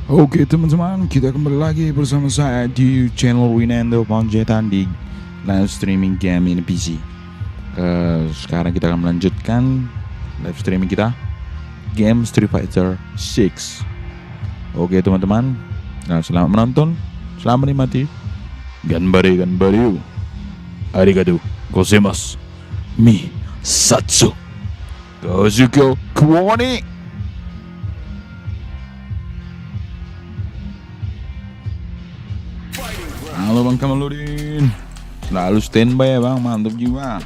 Oke teman-teman, kita kembali lagi bersama saya di channel Winando Ponjetan di live streaming game ini PC. Sekarang kita akan melanjutkan live streaming kita game Street Fighter 6. Oke teman-teman, nah, selamat menonton, selamat menikmati. Ganbare ganbare, arigatou gozaimasu, mi satsu, gozuko kuwani. Halo Bang Kamaludin, selalu standby ya Bang, mantap juga.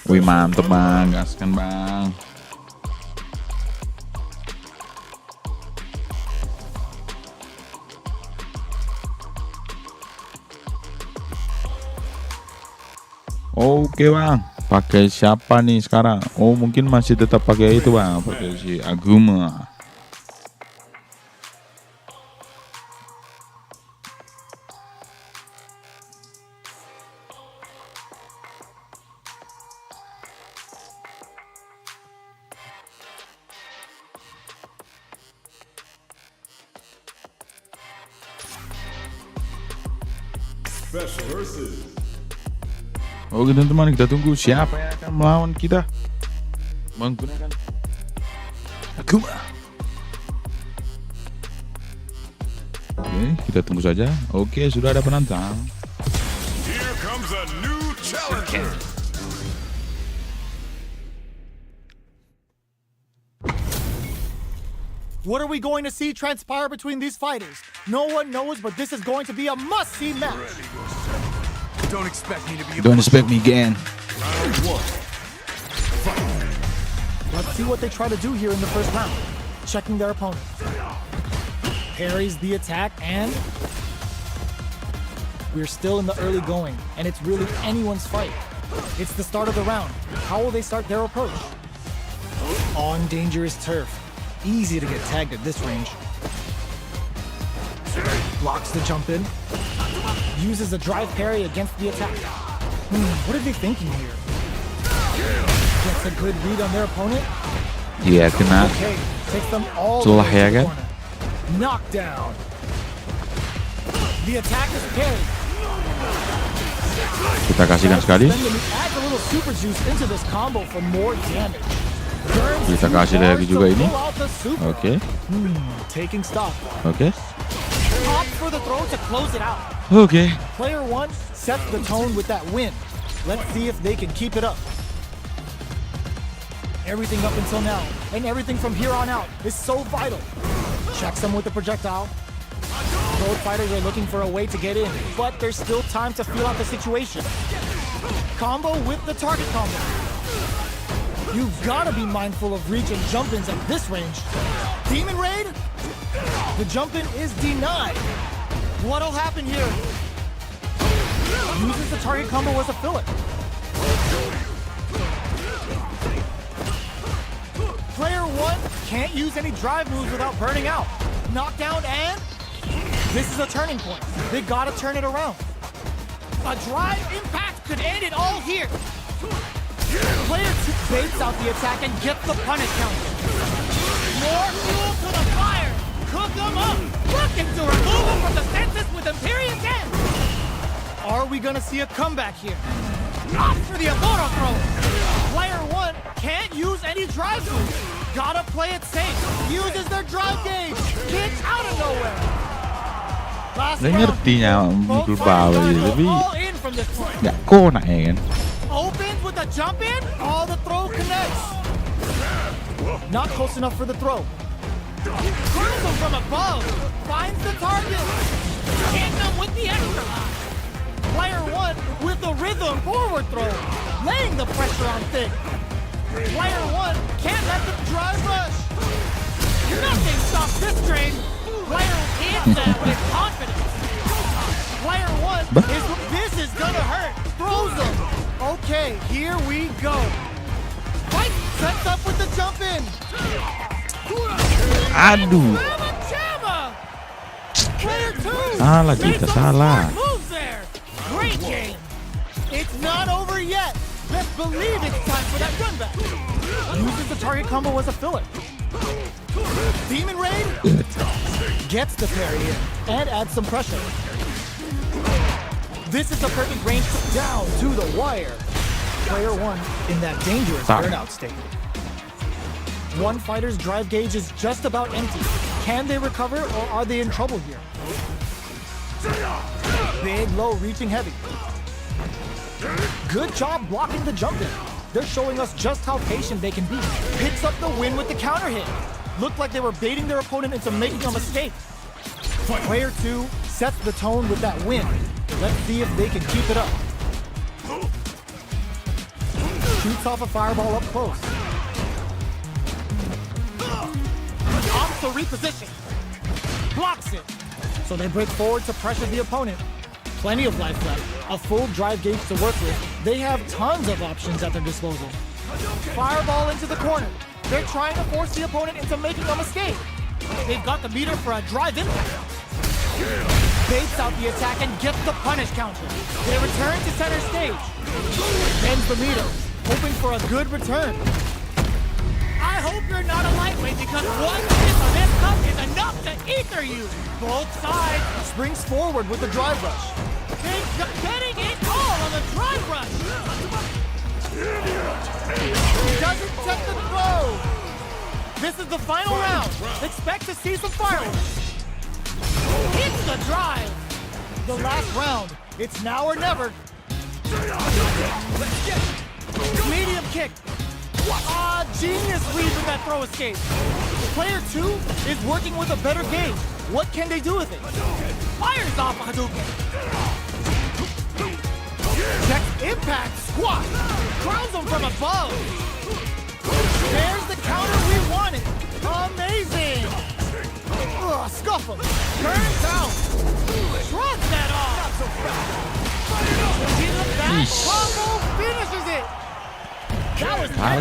Wih mantep Bang, gaskan Bang. Oke Bang, pakai siapa nih sekarang? Oh mungkin masih tetap pakai itu Bang, pakai si Akuma. Special versus. Oke teman-teman, kita tunggu siapa yang akan melawan kita menggunakan Akuma. Oke, kita tunggu saja. Oke, sudah ada penantang. Here comes a new challenger. What are we going to see transpire between these fighters? No one knows, but this is going to be a must-see match. Don't expect me to be. Don't expect me again. Round one. Let's see what they try to do here in the first round. Checking their opponent. Parries the attack, and we're still in the early going, and it's really anyone's fight. It's the start of the round. How will they start their approach? On dangerous turf. Easy to get tagged at this range. Blocks the jump in. Uses a drive parry against the attack. What are they thinking here? Gets a good read on their opponent. Iya kena Okay, takes them all celah the way ya to the kan? corner. Knockdown. The attack is parried. Kita kasihkan sekali. Then he adds a little super juice into this combo for more damage. Burns Kita too kasih hard lagi to juga ini. pull out the super. Oke, Taking stock. oke, Opt for the throw to close it out. oke. Player one sets the tone with that win. Let's see if they can keep it up. Everything up until now, and everything from here on out, is so vital. Checks them with the projectile. Both fighters are looking for a way to get in, but there's still time to feel out the situation. Combo with the target combo. You've gotta be mindful of reach and jump-ins at this range. Demon Raid? The jump-in is denied. What'll happen here? Uses the target combo as a filler. Player one can't use any drive moves without burning out. Knockdown, and this is a turning point. They gotta turn it around. A drive impact could end it all here. Player two baits out the attack and gets the punish counter. More fuel to the fire. Cook them up. Looking to remove them from the census with Imperious End. Are we gonna see a comeback here? Opt for the Agora throw. Player one can't use any drive moves. Gotta play it safe. Uses their drive gauge. Kicks out of nowhere. Last Saya round. ngerti mukul Both bawah fighters gitu, go tapi all in from this point. nggak kona ya kan? Opens with a jump in. All the throw connects. Not close enough for the throw. Throws him from above. Finds the target. Hitting him with the extra line. Player one with the rhythm forward throw. Laying the pressure on thick. Player one can't let them drive rush. Nothing stops this train. Player hits that with confidence. Player one is, this is gonna hurt. Throws him. Okay, here we go. Fight sets up with the jump in. Aduh, Jamma! Player two. salah makes kita, some salah. smart moves there. Great game. It's not over yet. Best believe it's time for that run back. Uses the target combo as a filler. Demon Raid gets the parry in and adds some pressure. This is the perfect range down to the wire. Player 1 in that dangerous burnout state. One fighter's drive gauge is just about empty. Can they recover or are they in trouble here? Big, low, reaching heavy. Good job blocking the jump in. They're showing us just how patient they can be. Picks up the win with the counter hit. Looked like they were baiting their opponent into making a mistake. Player 2 sets the tone with that win. Let's see if they can keep it up. Shoots off a fireball up close. Opts to reposition. Blocks it. So they break forward to pressure the opponent. Plenty of life left. A full drive gauge to work with. They have tons of options at their disposal. Fireball into the corner. They're trying to force the opponent into making a mistake. They've got the meter for a drive impact. Baits out the attack and gets the punish counter. They return to center stage. Bends the meter, hoping for a good return. I hope you're not a lightweight because one sip of this cup is enough to ether you. Both sides. Springs forward with the drive rush. Getting it all on the drive rush. Doesn't check the throw. This is the final round. Expect to see some fireworks. Hits the drive. The last round. It's now or never. Medium kick. Genius read with that throw escape. Player 2 is working with a better gauge. What can they do with it? Fires off a Hadouken. Checks impact squat. Crowns him from above. There's the counter we wanted. Amazing. Scuff him. Turn down. Shrug that off. That combo finishes it. That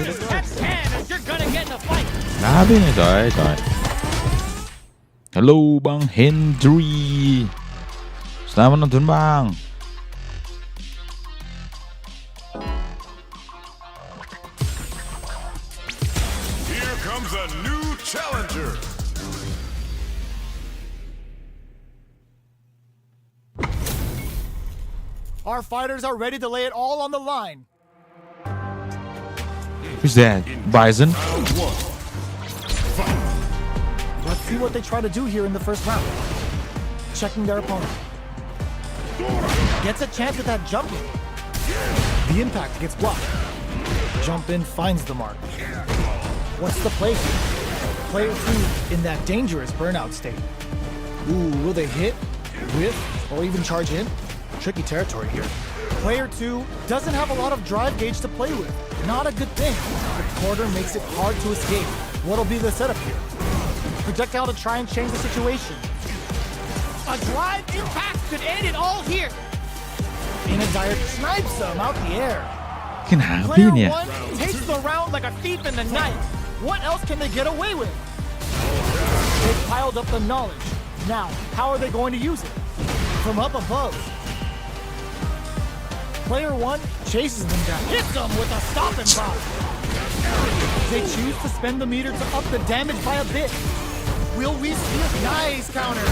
was that's 10 and you're gonna get in a fight. Grabe nito, ito. Hello, Bang Hendry. Selamat nonton, Bang. Here comes a new challenger. Our fighters are ready to lay it all on the line. Who's that? Bison? Let's see what they try to do here in the first round. Checking their opponent. Gets a chance at that jump in. The impact gets blocked. Jump in finds the mark. What's the play here? Player 2 in that dangerous burnout state. Ooh, will they hit, whiff, or even charge in? Tricky territory here. Player 2 doesn't have a lot of drive gauge to play with. Not a good thing. The quarter makes it hard to escape. What'll be the setup here? Projectile to try and change the situation. A drive impact could end it all here. In a dire snipes them out the air. Kenapa Player ini ya? 1 takes the round like a thief in the night. What else can they get away with? They've piled up the knowledge. Now, how are they going to use it? From up above. Player 1 chases them down. Hits them with a stop and pop. They choose to spend the meter to up the damage by a bit. Will we see a nice counter?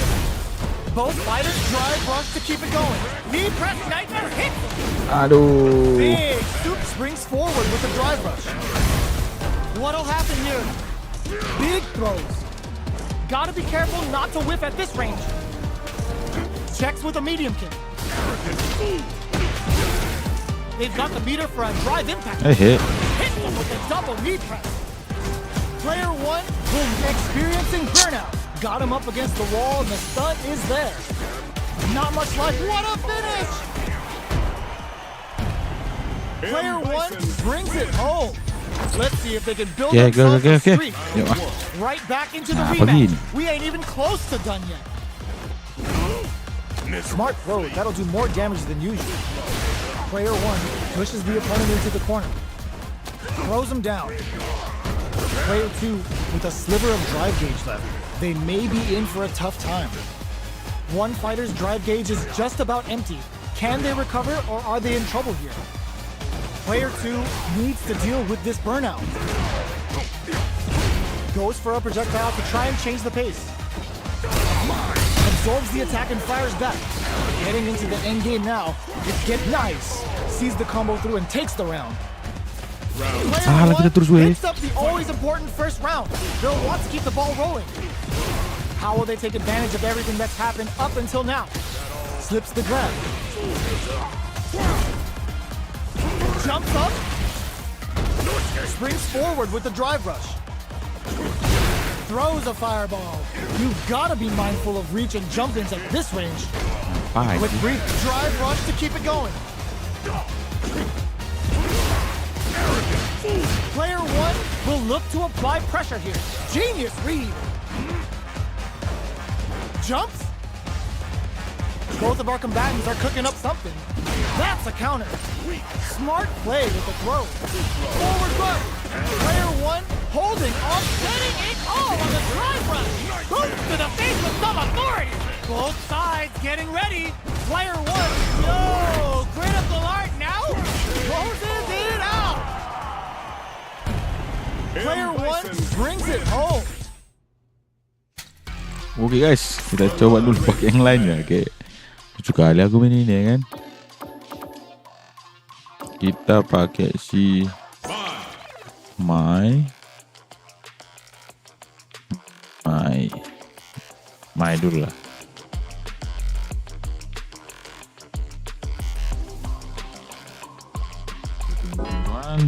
Both fighters drive rush to keep it going. Knee press nightmare hits them. Aduh. Big Soup springs forward with a drive rush. What'll happen here? Big throws. Gotta be careful not to whiff at this range. Checks with a medium kick. They've got the meter for a drive impact. A hit. Hit them with a double knee press. Player 1 experiencing burnout. Got him up against the wall and the stun is there. Not much life. What a finish! Player 1 brings it home. Let's see if they can build themselves a streak. Right back into the rematch. We ain't even close to done yet. Smart throw. That'll do more damage than usual. Player 1 pushes the opponent into the corner. Throws him down. Player 2 with a sliver of drive gauge left. They may be in for a tough time. One fighter's drive gauge is just about empty. Can they recover or are they in trouble here? Player 2 needs to deal with this burnout. Goes for a projectile to try and change the pace. Absorbs the attack and fires back. Getting into the end game now. It's get nice. Sees the combo through and takes the round. Salah kita terus weh. Picks up the always important first round. They'll want to keep the ball rolling. How will they take advantage of everything that's happened up until now? Slips the grab. Jumps up. Springs forward with the drive rush. Throws a fireball. You've got to be mindful of reach and jump-ins at this range. With brief drive rush to keep it going. Player 1 will look to apply pressure here. Genius read. Jumps. Both of our combatants are cooking up something. That's a counter. Smart play with the throw. Forward rush. Player 1 holding on, setting it all on the drive rush. Boom to the face with some authority. Both sides getting ready. Player 1, yo, critical art now. Closes it out. Player 1 brings it home. Oke guys, kita coba dulu pakai yang lain ya. Kayak lucu kali aku main ini ya kan. Kita pakai si My dulu lah.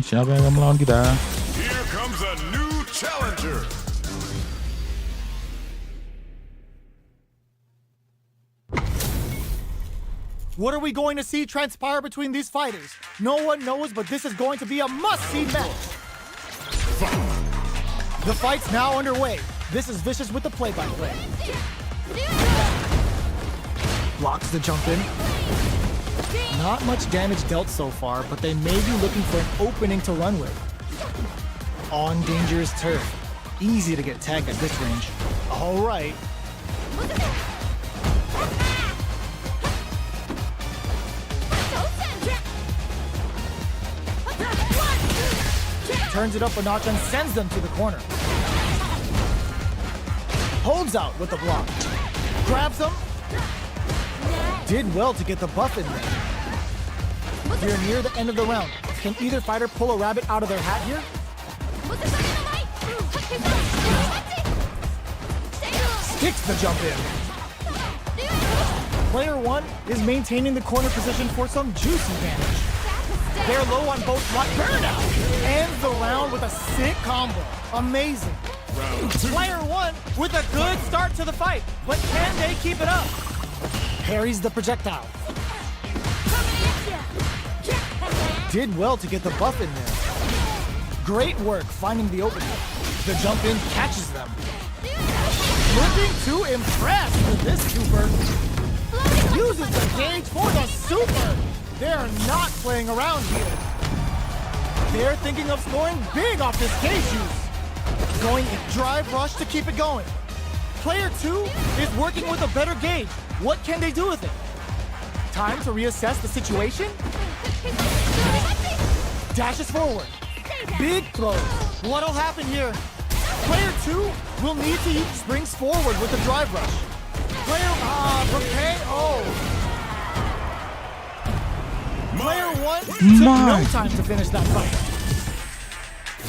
Siapa yang akan melawan kita? Here comes a new challenger. What are we going to see transpire between these fighters? No one knows, but this is going to be a must-see match. The fight's now underway. This is Vicious with the play-by-play. Blocks the jump in. Not much damage dealt so far, but they may be looking for an opening to run with. On dangerous turf. Easy to get tagged at this range. All right. Turns it up a notch and sends them to the corner. Holds out with the block. Grabs them. Did well to get the buff in there. We're near the end of the round. Can either fighter pull a rabbit out of their hat here? Sticks the jump in. Player 1 is maintaining the corner position for some juicy damage. They're low on both block. Burnout! Ends the round with a sick combo. Amazing. Player 1 with a good start to the fight, but can they keep it up? Parries the projectile. Did well to get the buff in there. Great work finding the opening. The jump in catches them. Looking to impress with this super. Uses the gauge for the super. They're not playing around here. They're thinking of scoring big off this cage use. Going drive rush to keep it going. Player 2 is working with a better gauge. What can they do with it? Time to reassess the situation? Dashes forward. Big throws. What'll happen here? Player 2 will need to use springs forward with the drive rush. Player prepare. Player 1 took no time to finish that fight.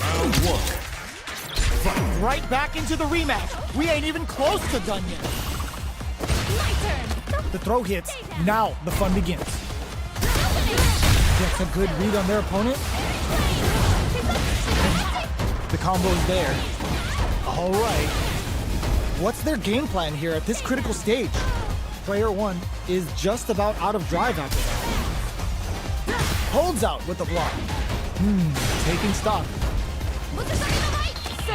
Round 1. Right back into the rematch. We ain't even close to done yet. The throw hits. Now the fun begins. Gets a good read on their opponent. The combo's there. All right. What's their game plan here at this critical stage? Player 1 is just about out of drive after that. Holds out with the block. Taking stock.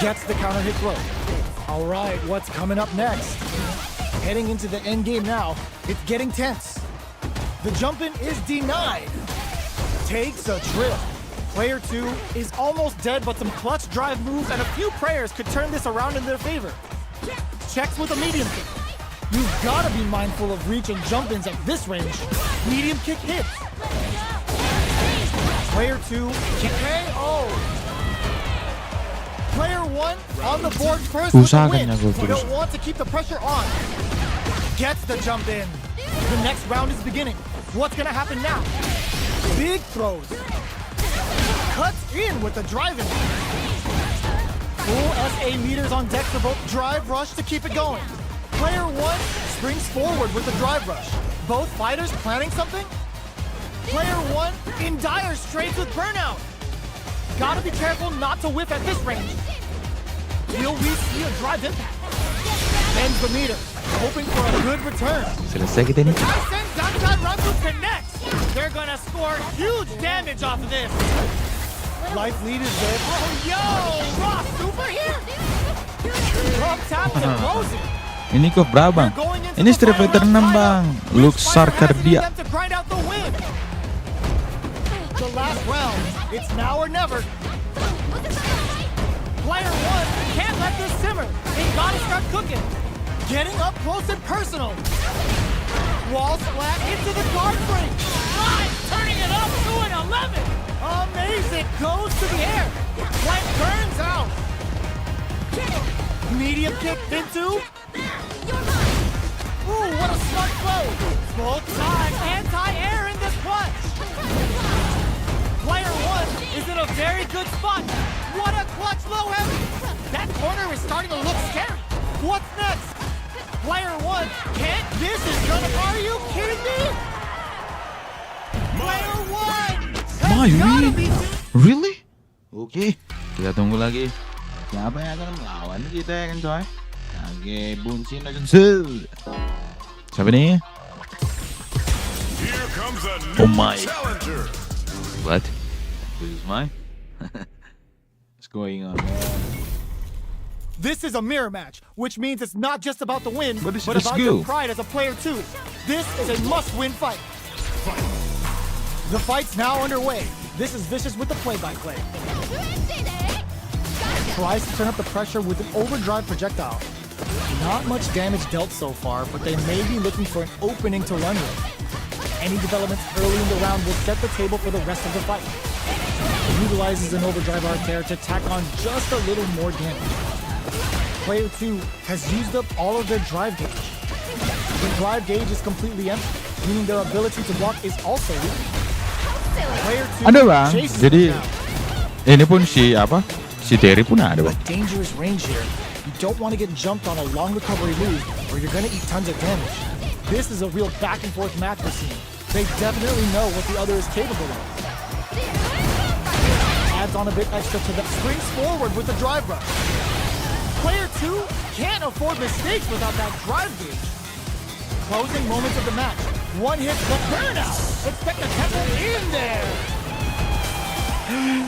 Gets the counter hit throw. All right, what's coming up next? Heading into the end game now. It's getting tense. The jump in is denied. Takes a trip. Player 2 is almost dead, but some clutch drive moves and a few prayers could turn this around in their favor. Checks with a medium kick. You've got to be mindful of reach and jump-ins at this range. Medium kick hits. Player 2 KO. Player 1 on the board first with the Usahakan win. niya, go to He'll want to keep the pressure on. Gets the jump in. The next round is beginning. What's gonna happen now? Big throws. Cuts in with the drive in. Full SA meters on deck for both drive rush to keep it going. Player 1 springs forward with the drive rush. Both fighters planning something? Player 1 in dire straits with burnout. Gotta be careful not to whiff at this range. Will we see a drive impact? Bends the meter, hoping for a good return. Selesai kita ni. Bison Danganronpa connects. They're gonna score huge damage off of this. Life lead is there. Oh, yo! Raw super here! Up tap to close it. Ini kok berabang. Ini Street Fighter 6 bang. Luxar Cardia. To grind out the win. The last round. It's now or never. Player 1 can't let this simmer. They gotta start cooking. Getting up close and personal. Wall splat into the guard break. Live turning it up to an 11. Amazing. Goes to the air. Flank burns out. Medium kick into. Ooh, what a smart throw. Both sides anti-air in this punch. Player 1 is in a very good spot. What a clutch low heavy. That corner is starting to look scary. What's next? Player 1 can't. This is gonna. Are you kidding me? Player 1 has gotta be. Really? Oke, kita tunggu lagi. Siapa yang akan melawan kita ya kan coy? Oke, Bunshin akan siapa nih? Here comes a Oh new my. challenger. What? This is mine? What's going on? This is a mirror match, which means it's not just about the win, But but let's about go. your pride as a player too. This is a must-win fight. The fight's now underway. This is Vicious with the play-by-play. Tries to turn up the pressure with an overdrive projectile. Not much damage dealt so far, but they may be looking for an opening to run with. Any developments early in the round will set the table for the rest of the fight. Utilizes an overdrive art there to tack on just a little more damage. Player 2 has used up all of their drive gauge. The drive gauge is completely empty, meaning their ability to block is also weak. Player 2 Ada bang, chases jadi them down. ini pun si apa? Si Terry pun ada bang. A dangerous range here. You don't want to get jumped on a long recovery move, or you're going to eat tons of damage. This is a real back and forth match we're seeing. They definitely know what the other is capable of. Adds on a bit extra to the springs forward with the drive rush. Player 2 can't afford mistakes without that drive gauge. Closing moments of the match. One hit, the burnout. Expect a tempo in there.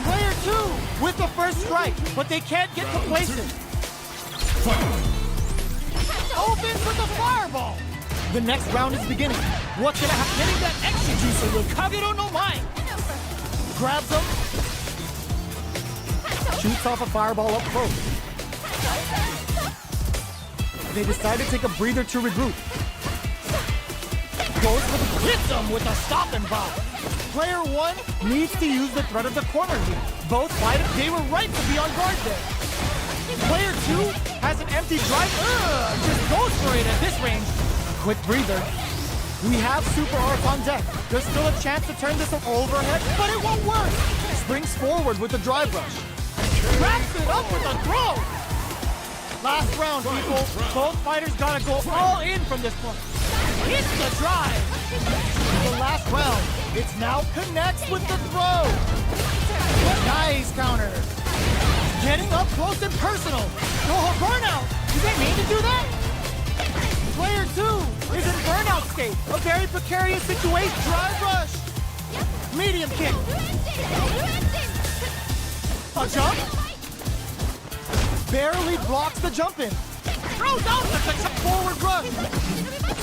Player 2 with the first strike, but they can't get complacent. Opens with the fireball. The next round is beginning. What's gonna happen? Getting that extra juice so you'll Kagero no Mai. Grabs him. Shoots off a fireball up close. They decide to take a breather to regroup. Goes for the hits him with a stop and bomb. Player 1 needs to use the threat of the corner here. Both fighters, they were right to be on guard there. Player 2 has an empty drive. Just goes for it at this range. Quick breather. We have super arc on deck. There's still a chance to turn this overhead, but it won't work. Springs forward with the drive rush. Wraps it up with a throw. Last round, people. Both fighters gotta go all in from this point. Hits the drive. The last round. It's now connects with the throw. Nice counter. Getting up close and personal. Oh, burnout. Did they mean to do that? Player 2 is in burnout state. A very precarious situation. Drive rush. Medium kick. A jump. Barely blocks the jump in. Throws out the forward rush.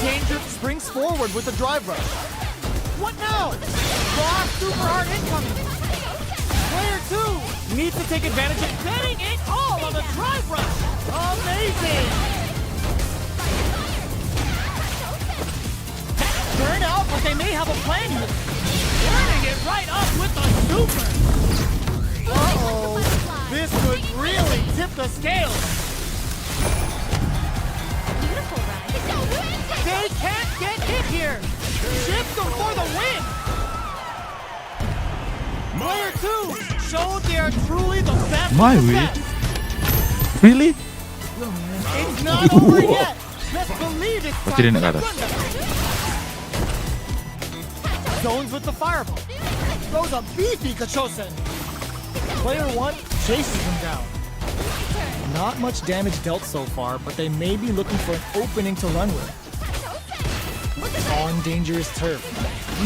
Danger springs forward with the drive rush. What now? Raw super hard incoming. Player 2 needs to take advantage of getting it all on the drive rush. Amazing. Burn out, but they may have a plan here. Turning it right up with the super. Uh-oh. This could really tip the scales. Beautiful ride. They can't get hit here. Shift them for the win. Player 2 showed they are truly the best. My of the way. best. Really? It's not over yet. Let's believe it's Oh, time tidak for nak the ke atas. rundown. Zones with the fireball. Throws a beefy Kachosen. Player 1 chases him down. Not much damage dealt so far, but they may be looking for an opening to run with. On dangerous turf.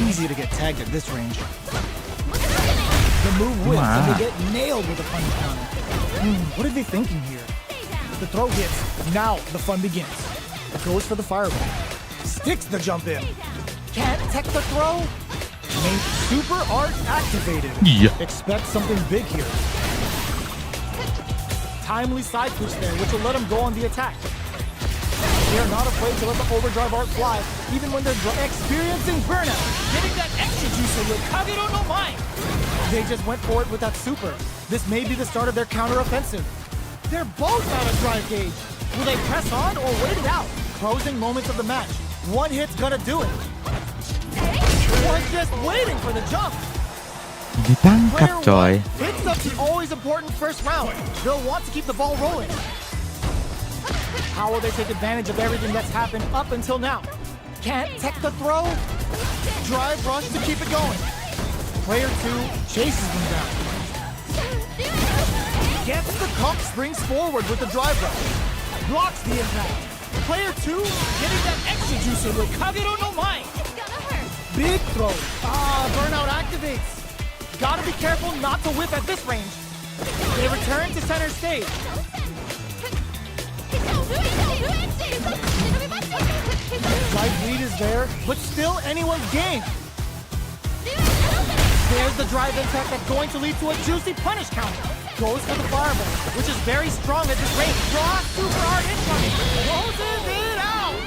Easy to get tagged at this range. The move whips and they get nailed with a punch counter. What are they thinking here? The throw hits. Now the fun begins. Goes for the fireball. Sticks the jump in. Can't tech the throw. Main super art activated. Iya. Expect something big here. Timely side switch there, which will let him go on the attack. They are not afraid to let the overdrive art fly, even when they're experiencing burnout. Getting that extra juice with Kagero no Mai. They just went for it with that super. This may be the start of their counter-offensive. They're both out of drive gauge. Will they press on or wait it out? Closing moments of the match. One hit's gonna do it. One's just waiting for the jump. Ditangkap coy. Picks up the always important first round. They'll want to keep the ball rolling. How will they take advantage of everything that's happened up until now? Can't tech the throw. Drive rush to keep it going. Player 2 chases them down. Gets the cup, springs forward with the drive rush. Blocks the impact. Player 2 getting that extra juice with Kagero no Mai. Big throw. Burnout activates. Gotta be careful not to whip at this range. They return to center stage. Right lead is there, but still anyone's game. There's the drive impact that's going to lead to a juicy punish counter. Goes for the fireball, which is very strong at this range. Draw super hard incoming. Closes it out.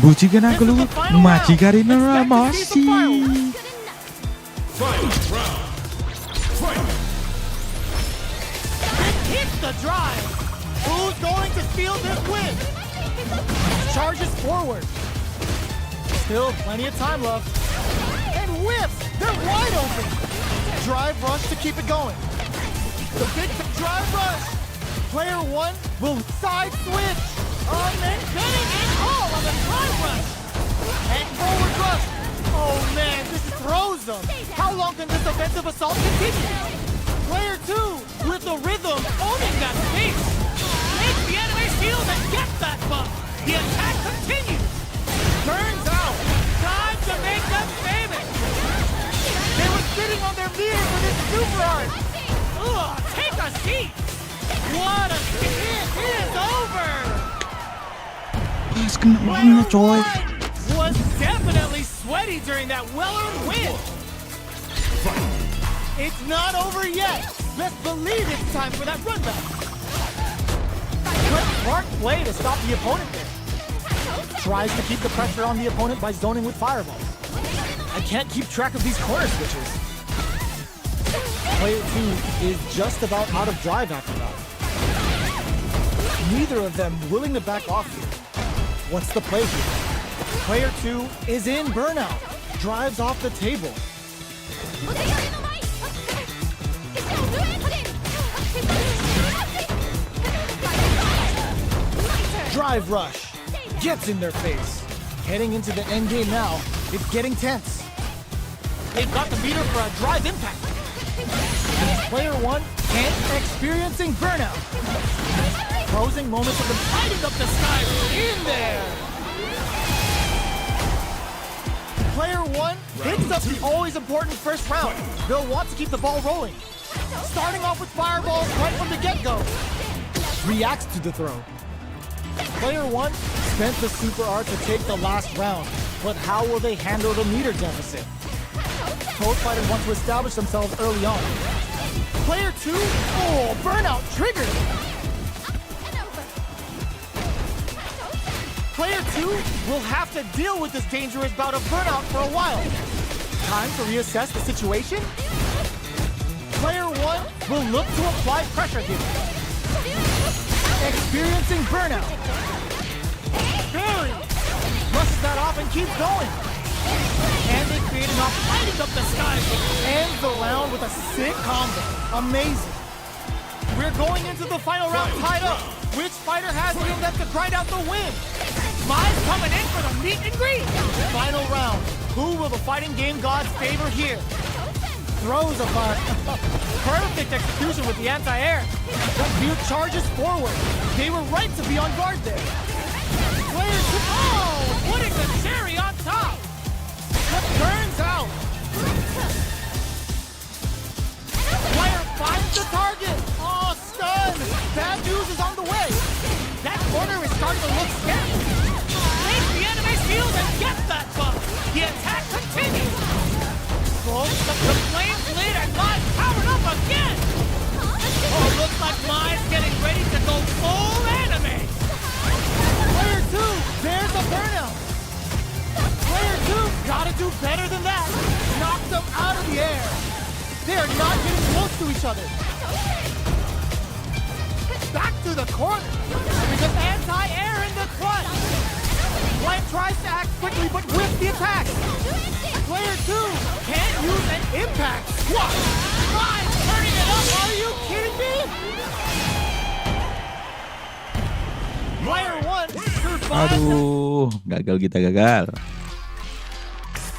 Bujikan aku lu majikan ini Expect to see some masih. fireworks. Final round. Fight! It hits the drive. Who's going to steal this win? Charges forward. Still plenty of time left. And whips. They're wide open. Drive rush to keep it going. The big drive rush. Player 1 will side switch. And then getting it all on the drive rush. And forward rush. Oh man, this throws them. How long can this offensive assault continue? Player 2 with the rhythm owning that space. Makes the enemy feel and gets that buff. The attack continues. Burns out. Time to make them famous. They were sitting on their mirror for this super art. Ugh, take a seat. What a it is over. Pas kena mana coy. Was definitely sweaty during that well-earned win. It's not over yet. Let's believe it's time for that run back. Good smart play to stop the opponent there. Tries to keep the pressure on the opponent by zoning with fireballs. I can't keep track of these corner switches. Player 2 is just about out of drive after that. Neither of them willing to back off here. What's the play here? Player 2 is in burnout. Drives off the table. Drive rush. Gets in their face. Heading into the end game now. It's getting tense. They've got the meter for a drive impact. Player 1 can't experiencing burnout. Closing moments of them lighting up the sky in there. Player 1 picks up the always important first round. They'll want to keep the ball rolling. Starting off with fireballs right from the get-go. Reacts to the throw. Player 1 spent the super art to take the last round, but how will they handle the meter deficit? Both fighters want to establish themselves early on. Player 2, burnout triggered. Player 2 will have to deal with this dangerous bout of burnout for a while. Time to reassess the situation? Player 1 will look to apply pressure here. Experiencing burnout. Barry brushes that off and keeps going. And they create enough lighting up the sky. Ends the round with a sick combo. Amazing. We're going into the final round tied up. Which fighter has it in them to grind out the win? Mize coming in for the meet and greet. Final round. Who will the fighting game gods favor here? Throws a butt. Perfect execution with the anti-air. That view charges forward. They were right to be on guard there. Player 2, putting the cherry on top. That burns out. Player finds the target. Oh, stun. Bad news is on the way. That corner is starting to look scary. Breaks the enemy's shield and gets that buff. The attack continues. The flame lit and Mize powered up again! Oh, looks like Mize getting ready to go full anime! Player 2, there's a burnout! Player 2, gotta do better than that! Knocked them out of the air! They are not getting close to each other! Back to the corner! Because anti-air in the clutch! Light tries to act quickly but whiffs the attack! Player 2 can't use an impact! What? Mize turning it up! Are you kidding me? Player 1 survives. Aduh, gagal kita gagal.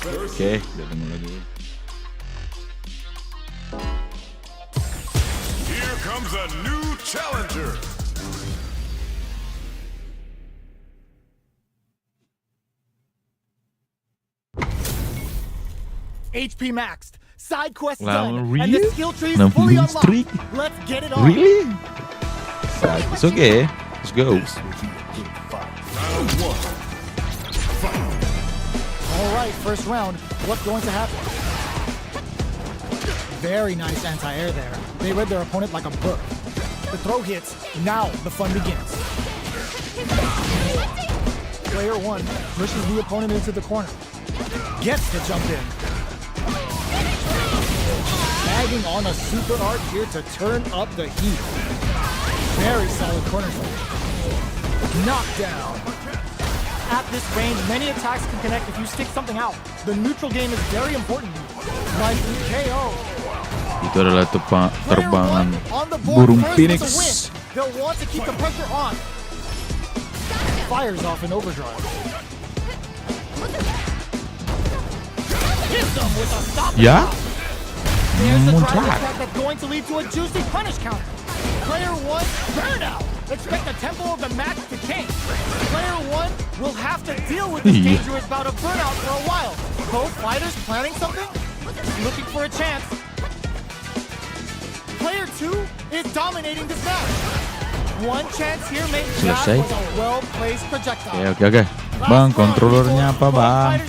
Oke, datang lagi. Here comes a new challenger. HP maxed, side quest Wow, done, really? and the skill tree is 60 fully unlocked. streak? Let's get it on. Really? It's okay. Let's go. All right, first round. What's going to happen? Very nice anti-air there. They read their opponent like a book. The throw hits. Now the fun begins. Player 1 pushes the opponent into the corner. Gets the jump in. Tagging on a super art here to turn up the heat. Very solid corner strike. Knockdown. At this range, many attacks can connect if you stick something out. The neutral game is very important. Like KO. Itu adalah terbangan On the board burung first Phoenix. with a win. They'll want to keep the pressure on. Fires off in overdrive. Hits them with a stop. Ya? There's the drive Muncrat. attack that's going to lead to a juicy punish counter. Player 1, burnout. Expect the tempo of the match to change. Player 1 will have to deal with this Yeah. dangerous bout of burnout for a while. Both fighters planning something? Looking for a chance. Player 2 is dominating this match. One chance here makes that Selesai. was a well-placed projectile. Oke. Bang, kontrolernya apa, Bang?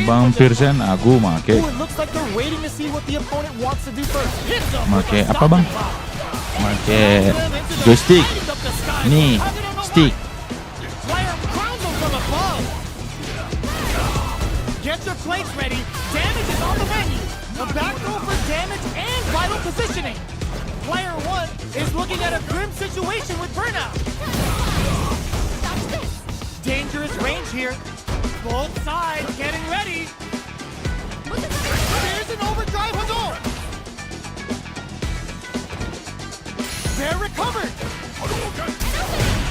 Bang Pearson, Akuma, oke. Ooh, it looks like they're waiting to see what the opponent wants to do first. Hits them with Make a apa, Bang? Make joystick. Nih, stick. Player crowns them from above. Get your plates ready. Damage is on the menu. A back throw for damage and vital positioning. Player 1 is looking at a grim situation with burnout. Dangerous range here. Both sides getting ready. There's an overdrive Hadouken. They're recovered.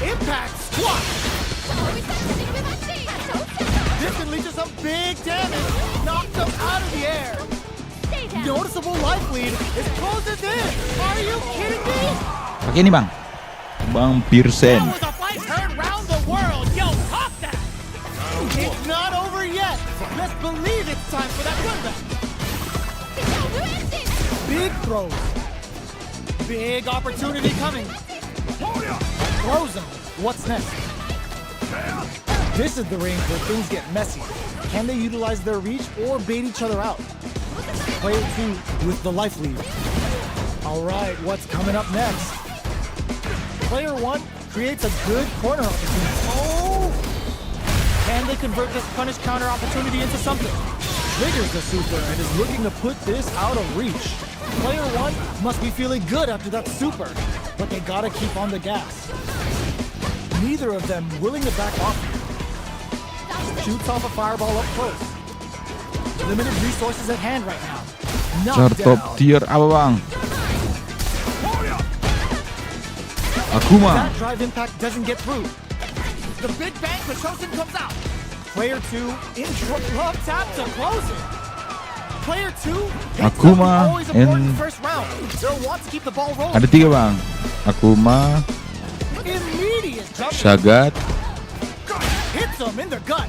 Impact squat. This can lead to some big damage. Knocked them out of the air. Noticeable life lead is closing in. Are you kidding me? Pakai ini, Bang. Bang Pearson. That was a fight heard round the world. Yo, talk that. It's not over yet. Let's believe it's time for that comeback. Big throws. Big opportunity coming. Throw zone. What's next? This is the range where things get messy. Can they utilize their reach or bait each other out? Player 2 with the life lead. All right, what's coming up next? Player 1 creates a good corner opportunity. Oh! Can they convert this punish counter opportunity into something? figures the super and is looking to put this out of reach. Player 1 must be feeling good after that super, but they gotta keep on the gas. Neither of them willing to back off. Shoots off a fireball up close. Limited resources at hand right now. Car top Knockdown. tier apa bang? Akuma. That drive impact doesn't get through. The big bang for Chosen comes out. Player 2 in love tap to close it. Player 2 hits Akuma always important in- first round. They'll want to keep the ball rolling. Ada 3 bang. Akuma, Immediate jump Sagat, hits them in the gut.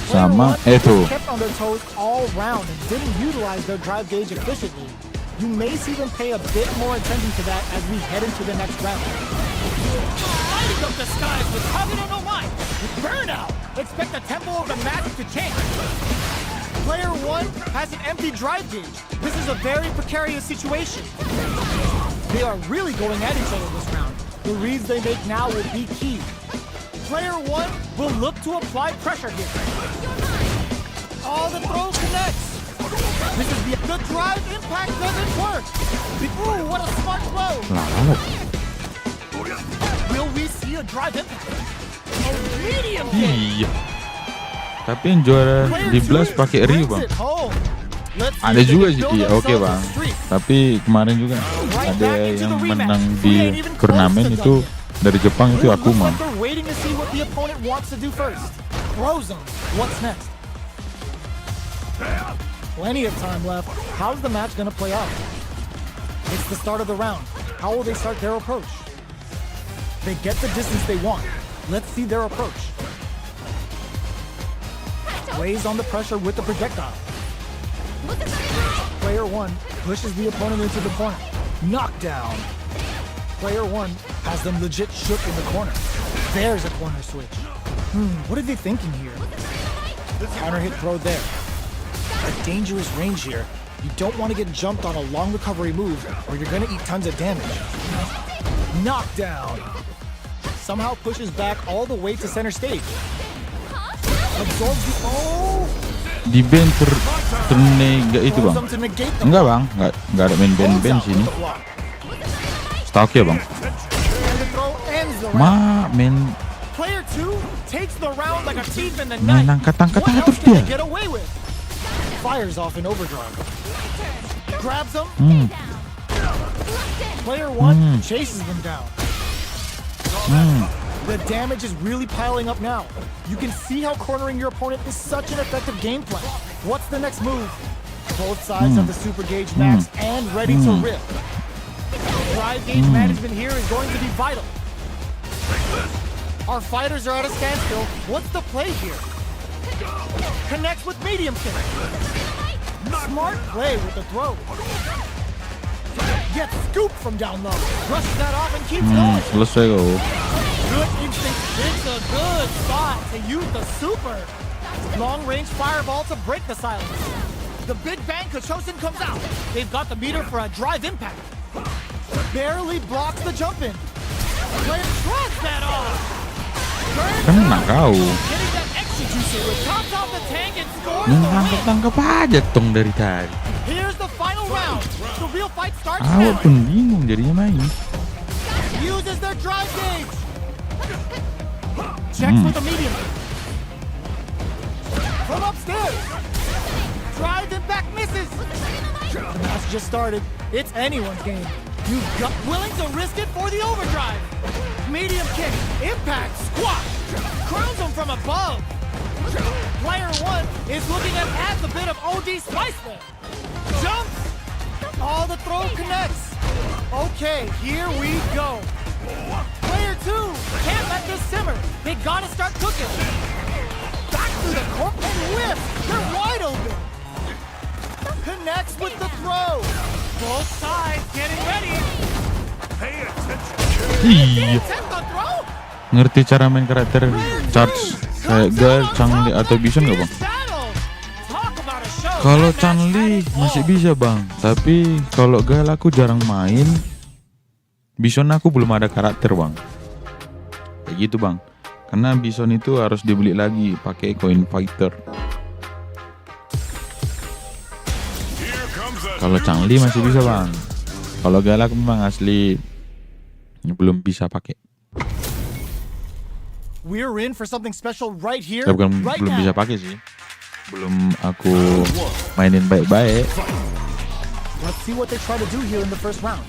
sama Player 1 Eto. kept on their toes all round and didn't utilize their drive gauge efficiently. You may see them pay a bit more attention to that as we head into the next round. Lighting up the skies with we don't know why. Burnout. Expect the tempo of the match to change. Player 1 has an empty drive gauge. This is a very precarious situation. They are really going at each other this round. The reads they make now will be key. Player 1 will look to apply pressure here. Oh, the throw connects. This is the drive impact doesn't work. Ooh, what a smart throw. Lalu. Will we see a drive impact? A medium kick. Iya. Tapi yang juara di Blast pakai Ryu bang. Ada juga sih, iya oke bang. Tapi kemarin juga ada yang menang di turnamen itu dari Jepang itu Akuma. Waiting to see what the opponent wants to do first. Throws them. What's next? Plenty of time left. How's the match gonna play out? It's the start of the round. How will they start their approach? They get the distance they want. Let's see their approach. Lays on the pressure with the projectile. Player 1 pushes the opponent into the corner. Knockdown. Player 1 has them legit shook in the corner. There's a corner switch. What are they thinking here? Counter hit throw there. A dangerous range here. You don't want to get jumped on a long recovery move or you're going to eat tons of damage. Knockdown. Somehow pushes back all the way to center stage. Absorbs the... Oh! Di band ternega itu bang. Them to negate the Enggak bang, enggak ada main band sini. Stalk ya bang. And the throw ends the round. Ma main Player 2 takes the round like a thief in the night. angkat-angkat What terus else can dia. they get away with? Fires off in overdrive. Grabs them. Player 1 chases them down. The damage is really piling up now. You can see how cornering your opponent is such an effective game plan. What's the next move? Both sides have the super gauge max and ready to rip. Drive gauge management here is going to be vital. Our fighters are at a standstill. What's the play here? Connects with medium kick. Smart play with the throw. Gets scooped from down low. Brushes that off and keeps going. Selesai kau. Good instinct. It's a good spot to use the super. Long range fireball to break the silence. The big bang Kachosin comes out. They've got the meter for a drive impact. Barely blocks the jump in. Player shrugs that off. Kena kau. Getting that execution with tops off the tank and scores the win. Nangkap aja tong dari tadi. Here's the final round. The real fight starts Awak now. pun bingung jadinya main. Uses their drive gauge. Checks with a medium. From upstairs. Drive and back misses. The match just started. It's anyone's game. You got willing to risk it for the overdrive. Medium kick. Impact. Squat. Crowns him from above. Player 1 is looking at adds a bit of OD spice there. Jumps. Oh, the throw connects. Okay, here we go. Player 2 can't let this simmer. They gotta start cooking. Back through the corp and whip. They're wide open. Connects with the throw. Both sides getting ready. Pay attention. Iya. Attempt the throw. Ngerti cara main karakter charge kayak Gal, Changli atau Bison nggak bang? Battle. Talk about a show. Kalau That match Changli at its masih all. bisa bang, tapi kalau Gal aku jarang main. Bison aku belum ada karakter bang. Kayak gitu bang. Karena Bison itu harus dibeli lagi pakai coin fighter. Kalau Changli masih bisa bang. Kalau galak memang asli belum bisa pakai. We're in for something special right here, Bukan right belum now. bisa pakai sih. Belum aku mainin baik-baik. Let's see what they try to do here in the first round.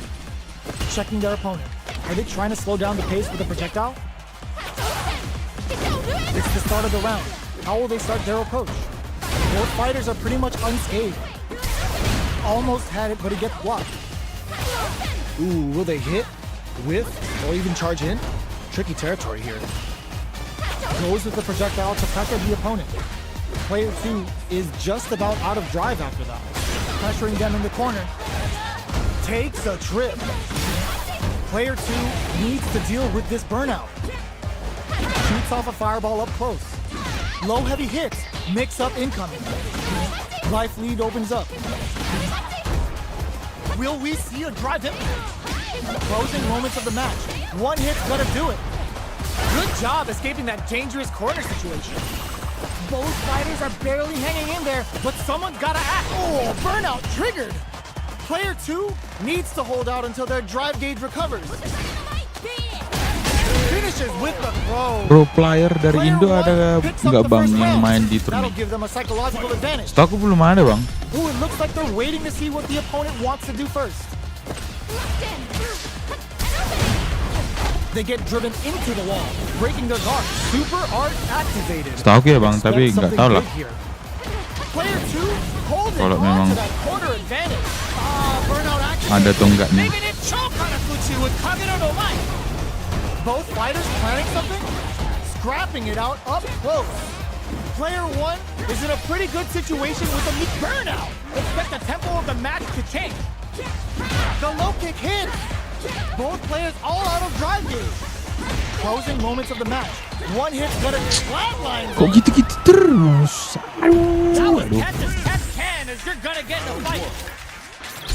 Checking their opponent. Are they trying to slow down the pace with a projectile? It's the start of the round. How will they start their approach? Both fighters are pretty much unscathed. Almost had it, but he gets blocked. Ooh, will they hit, whiff, or even charge in? Tricky territory here. Goes with the projectile to pressure the opponent. Player 2 is just about out of drive after that. Pressuring them in the corner. Takes a trip. Player 2 needs to deal with this burnout. Shoots off a fireball up close. Low heavy hits, mix up incoming. Life lead opens up. Will we see a drive hit? Closing moments of the match. One hit's gonna do it. Good job escaping that dangerous corner situation. Both fighters are barely hanging in there, but someone's gotta act. Oh, burnout triggered. Player 2 needs to hold out until their drive gauge recovers. Finishes with the throw. Pro player dari Player Indo 1 ada picks up nggak the bang first yang round. main di That'll turnamen? give them a psychological advantage. Setahu belum ada bang. Ooh, it looks like they're waiting to see what the opponent wants to do first. They get driven into the wall, breaking their guard. Super art activated. Setahu ya bang, tapi Expect nggak something tahu lah. big here. Player 2 holding Kalau on memang to that corner advantage. Burnout activated. ada atau enggaknya. Making it choke on a Fuchi with Kagero no Mai. Both fighters planning something, scrapping it out up close. Player 1 is in a pretty good situation with a burnout. Expect the tempo of the match to change. The low kick hit. Both players all out of drive gauge. Closing moments of the match. One hit's gonna flatline. Kok gitu-gitu terus? That Aduh, was catch as catch can as you're gonna get in a fight.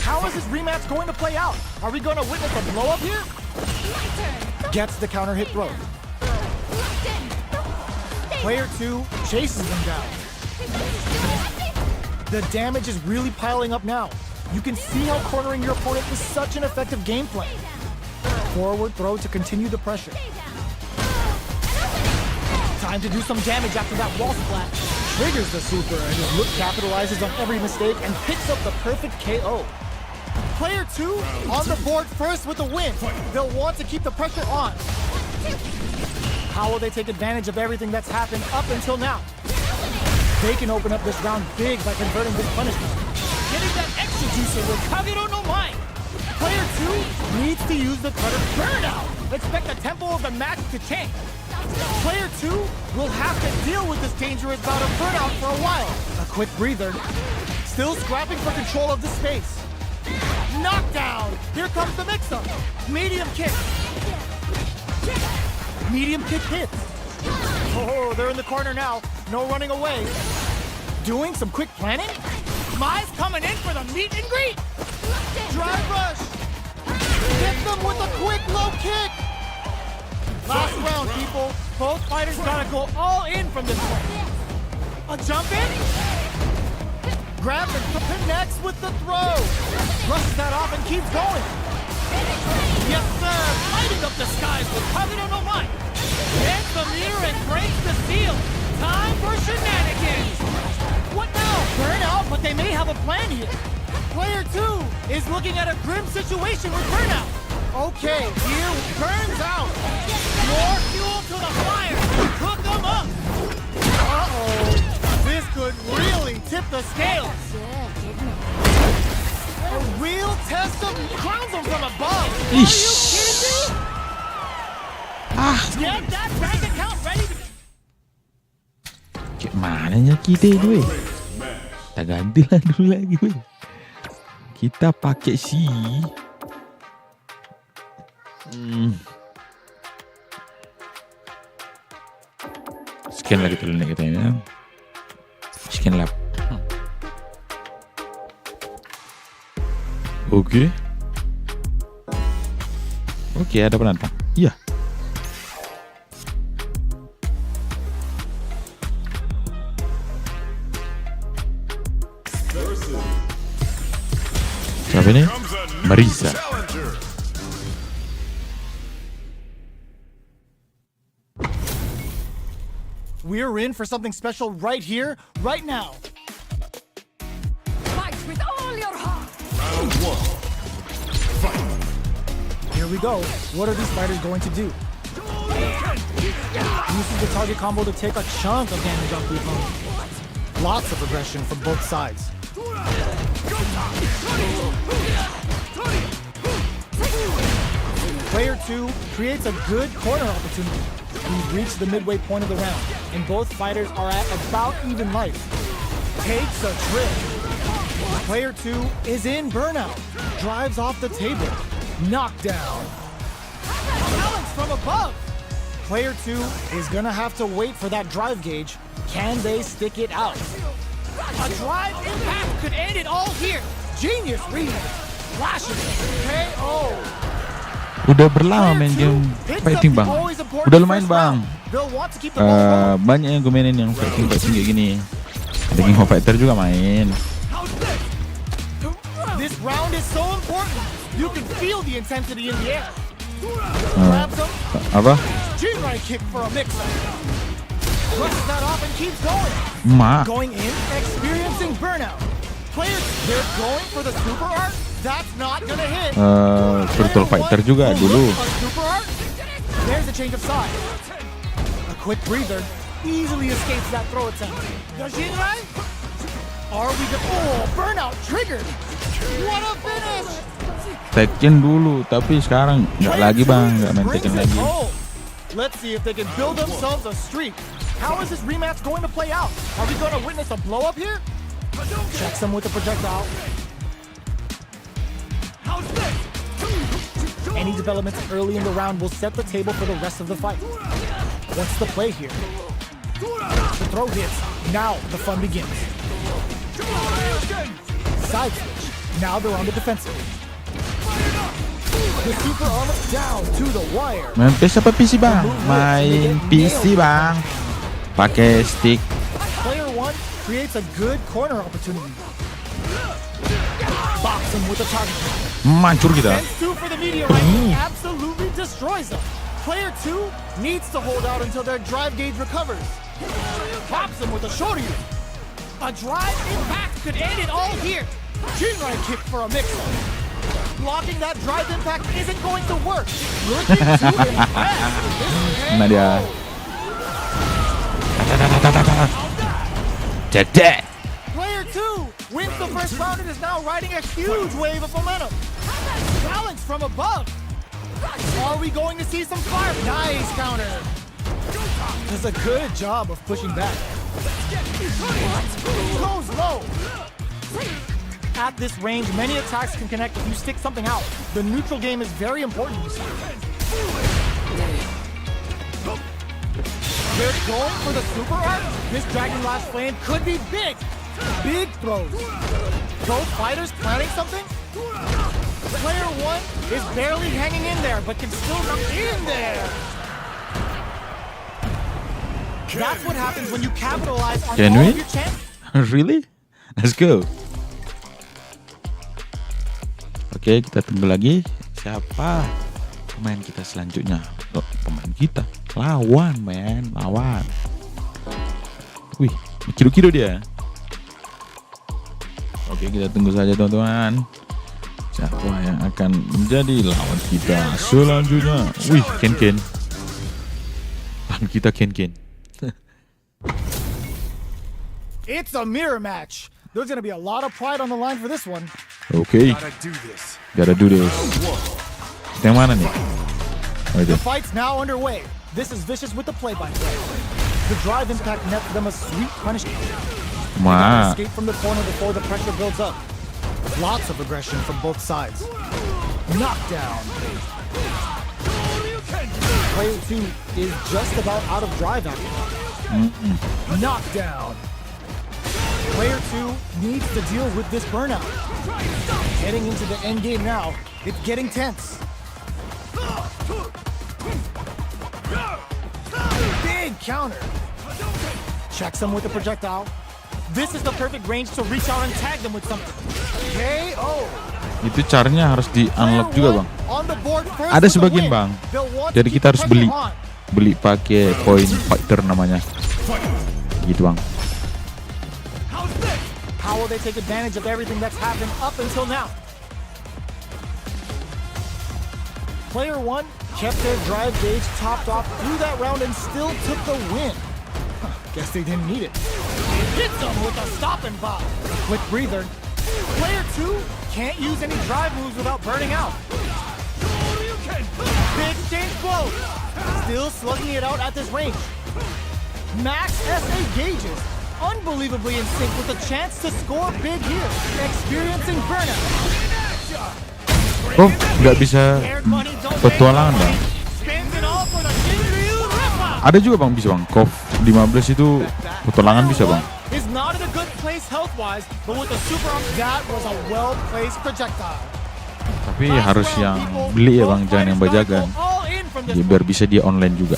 How is this rematch going to play out? Are we gonna witness a blow up here? Gets the counter hit throw. Player 2 chases him down. The damage is really piling up now. You can see how cornering your opponent is such an effective game plan. Forward throw to continue the pressure. Time to do some damage after that wall splat. Triggers the super and his look capitalizes on every mistake and picks up the perfect KO. Player 2 on the board first with the win. They'll want to keep the pressure on. How will they take advantage of everything that's happened up until now? They can open up this round big by converting this punishment. Getting that extra juicer with Kagero no Mai. Player 2 needs to use the cutter burnout. Expect the tempo of the match to change. Player 2 will have to deal with this dangerous bout of burnout for a while. A quick breather. Still scrapping for control of the space. Knockdown. Here comes the mix-up. Medium kick. Medium kick hits. Oh, they're in the corner now. No running away. Doing some quick planning? Mai's coming in for the meet and greet. Drive rush. Hit them with a quick low kick. Last round, people. Both fighters gotta go all in from this point. A jump in. Grab and connects with the throw. Brushes that off and keeps going. Yes, sir. Lighting up the skies with Kagero no Mai. Hits the mirror and breaks the seal. Time for shenanigans. What now? Burnout, but they may have a plan here. Player 2 is looking at a grim situation with burnout. Okay, here burns out. More fuel to the fire. Cook them up. Uh-oh. This could really tip the scales. A real test of crowns them from above. Are you kidding me? Get that bank account ready to... Kayak mananya kita itu kita ganti lah dulu lagi kita pakai si scan lagi dulu nih kita ini scan lab. Oke, ada penantang. Iya. Marisa. Challenger. We're in for something special right here, right now. Fight with all your heart. Round one. Here we go. What are these fighters going to do? Uses the target combo to take a chunk of damage off the opponent. Lots of aggression from both sides. Player 2 creates a good corner opportunity. We've reached the midway point of the round, and both fighters are at about even life. Takes a trip. Player 2 is in burnout. Drives off the table. Knockdown. Challenge from above. Player 2 is gonna have to wait for that drive gauge. Can they stick it out? A drive impact could end it all here. Genius read. Flashes. KO. Udah berlama main game fighting bang. Udah lumayan bang. Banyak yang gue mainin yang fighting kayak gini. Ada King of Fighter juga main. This round is so important. You can feel the intensity in the air. Grabs him. Apa? Juri kick for a mix-up. Brushes that off and keeps going. Going in, experiencing burnout. Players, they're going for the super art. That's not gonna hit. Virtual Fighter juga dulu. There's a change of side. A quick breather easily escapes that throw attempt. Does she right? Are we the burnout triggered? What a finish! Tekken dulu, tapi sekarang nggak lagi bang, nggak main Tekken lagi. Let's see if they can build themselves a streak. How is this rematch going to play out? Are we going to witness a blow up here? Checks him with the projectile. Any developments early in the round will set the table for the rest of the fight. What's the play here? The throw hits. Now the fun begins. Side switch. Now they're on the defensive. The super arm down to the wire. Main PS apa PC bang? Main PC bang. Pakai stick. Player 1 creates a good corner opportunity. Box him with a target. Mancur kita. Sends 2 for the meteorite. Absolutely destroys them. Player 2 needs to hold out until their drive gauge recovers. Pops him with a shorty. A drive impact could end it all here. Juri kick for a mix-up. Blocking that drive impact isn't going to work. Looking to impress. Nah dia. Cedek. Player 2 wins the first round and is now riding a huge wave of momentum. Challenge from above. Are we going to see some fire? Nice counter. Does a good job of pushing back. Goes low. At this range, many attacks can connect if you stick something out. The neutral game is very important. They're going for the super art. This Dragon Last Flame could be big. Big throws. Both fighters planning something? Player 1 is barely hanging in there, but can still come in there. That's what happens when you capitalize on all of your chances. Really? Let's go. Oke, kita tunggu lagi siapa pemain kita selanjutnya. Oh, pemain kita lawan, lawan. Wih, kilo-kilo dia. Oke, kita tunggu saja teman-teman. Siapa yang akan menjadi lawan kita selanjutnya? Wih, Ken. Lawan kita Ken. It's a mirror match. There's gonna be a lot of pride on the line for this one. Okay. Gotta do this. Yang mana nih? The fight's now underway. This is Vicious with the play-by-play. The drive impact nets them a sweet punishment. Escape from the corner before the pressure builds up. Lots of aggression from both sides. Knockdown. Player 2 is just about out of drive action. Knockdown. Player 2 needs to deal with this burnout. Heading into the end game now. It's getting tense. Big counter. Checks him with the projectile. This is the perfect range to reach out and tag them with something. KO. Itu caranya harus di unlock juga bang. On the board first Ada with the sebagian win. bang. They'll want Jadi to kita keep harus the pressure beli on. pakai koin fighter namanya. Gitu bang. How will they take advantage of everything that's happened up until now? Player 1 kept their drive gauge topped off through that round and still took the win. Guess they didn't need it. Hits them with a stop and pop. Quick breather. Player 2 can't use any drive moves without burning out. Big exchange blow. Still slugging it out at this range. Max SA gauges. Unbelievably in sync with a chance to score big here. Experiencing burnout. Oh, nggak bisa petualangan bang. Spins it all for the Jinryu Ripper. Ada juga bang bisa bang. KOF 15 itu petualangan bisa bang. Is not in a good place health-wise, but with a super up, that was a well-placed projectile. Tapi harus yang beli ya bang, jangan yang bajakan. Ya, biar bisa dia online juga.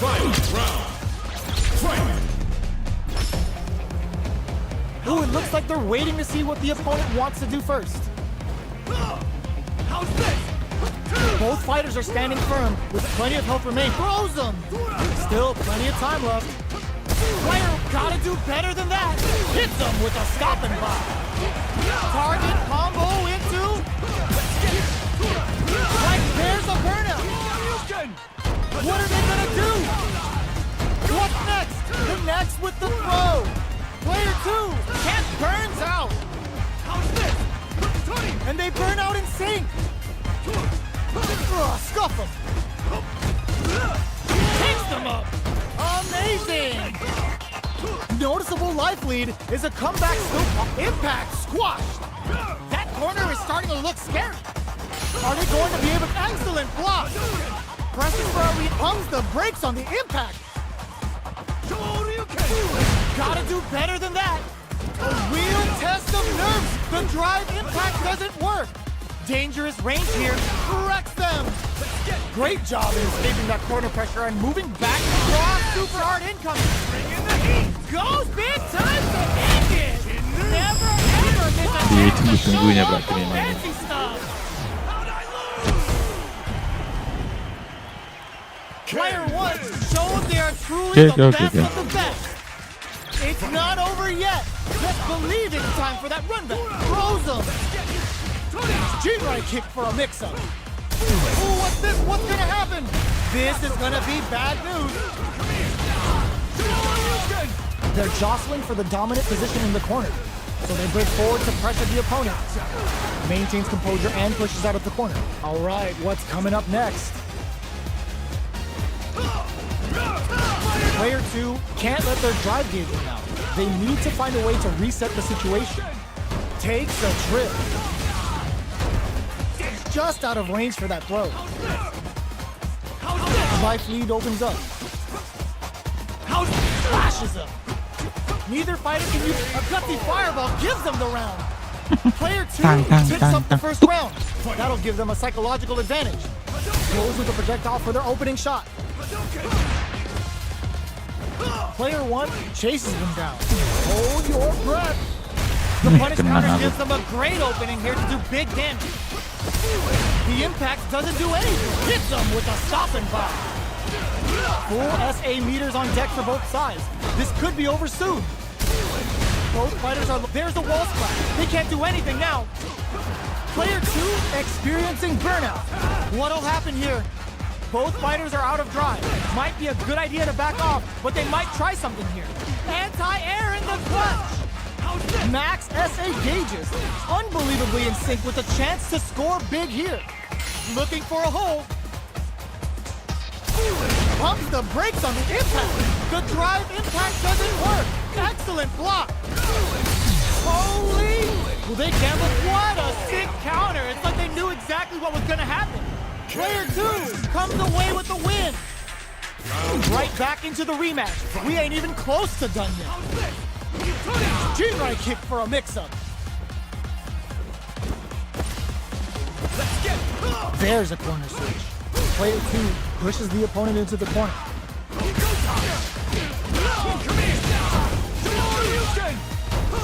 Ooh, it looks like they're waiting to see what the opponent wants to do first. Both fighters are standing firm with plenty of health remaining. Throws them! Still plenty of time left. Player gotta do better than that. Hits them with a stop and block. Target combo into. Like there's a burnout. What are they gonna do? What's next? The next with the throw. Player 2 can't burns out. And they burn out in sync. Scuff them. Takes them up. Amazing. Noticeable life lead is a comeback still. Impact squashed. That corner is starting to look scary. Are they going to be able? Excellent block. Presses for a lead. Pumps the brakes on the impact. Gotta do better than that. A real test of nerves. The drive impact doesn't work. Dangerous range here. Wrecks them. Great job in escaping that corner pressure and moving back. Cross super hard incoming. Bringing the heat. Goes big time to end it. Never ever miss a chance to show off the fancy stuff. Player 1 showed they are truly the best of the best. It's not over yet. Just believe it's time for that run back. Throws them. Juri kick for a mix-up. Ooh, what's this? What's gonna happen? This is gonna be bad news. They're jostling for the dominant position in the corner. So they break forward to pressure the opponent. Maintains composure and pushes out of the corner. All right, what's coming up next? Player 2 can't let their drive gauge run out. They need to find a way to reset the situation. Takes a trip. Just out of range for that throw. Life lead opens up. Flashes him. Neither fighter can use a gutsy fireball. Gives them the round. Player 2 picks up the first round. That'll give them a psychological advantage. Goes with the projectile for their opening shot. Player 1 chases them down. Hold your breath. The punish counter gives them a great opening here to do big damage. The impact doesn't do anything. Hits them with a stop and pop. Full SA meters on deck for both sides. This could be over soon. Both fighters are. There's a wall splash. They can't do anything now. Player 2 experiencing burnout. What'll happen here? Both fighters are out of drive. Might be a good idea to back off, but they might try something here. Anti-air in the clutch. Max SA gauges. Unbelievably in sync with a chance to score big here. Looking for a hole. Pumps the brakes on the impact. The drive impact doesn't work. Excellent block. Holy! Well, they gambled. What a sick counter. It's like they knew exactly what was going to happen. Player 2 comes away with the win. Right back into the rematch. We ain't even close to done yet. Juri kick for a mix-up. There's a corner switch. Player 2 pushes the opponent into the corner.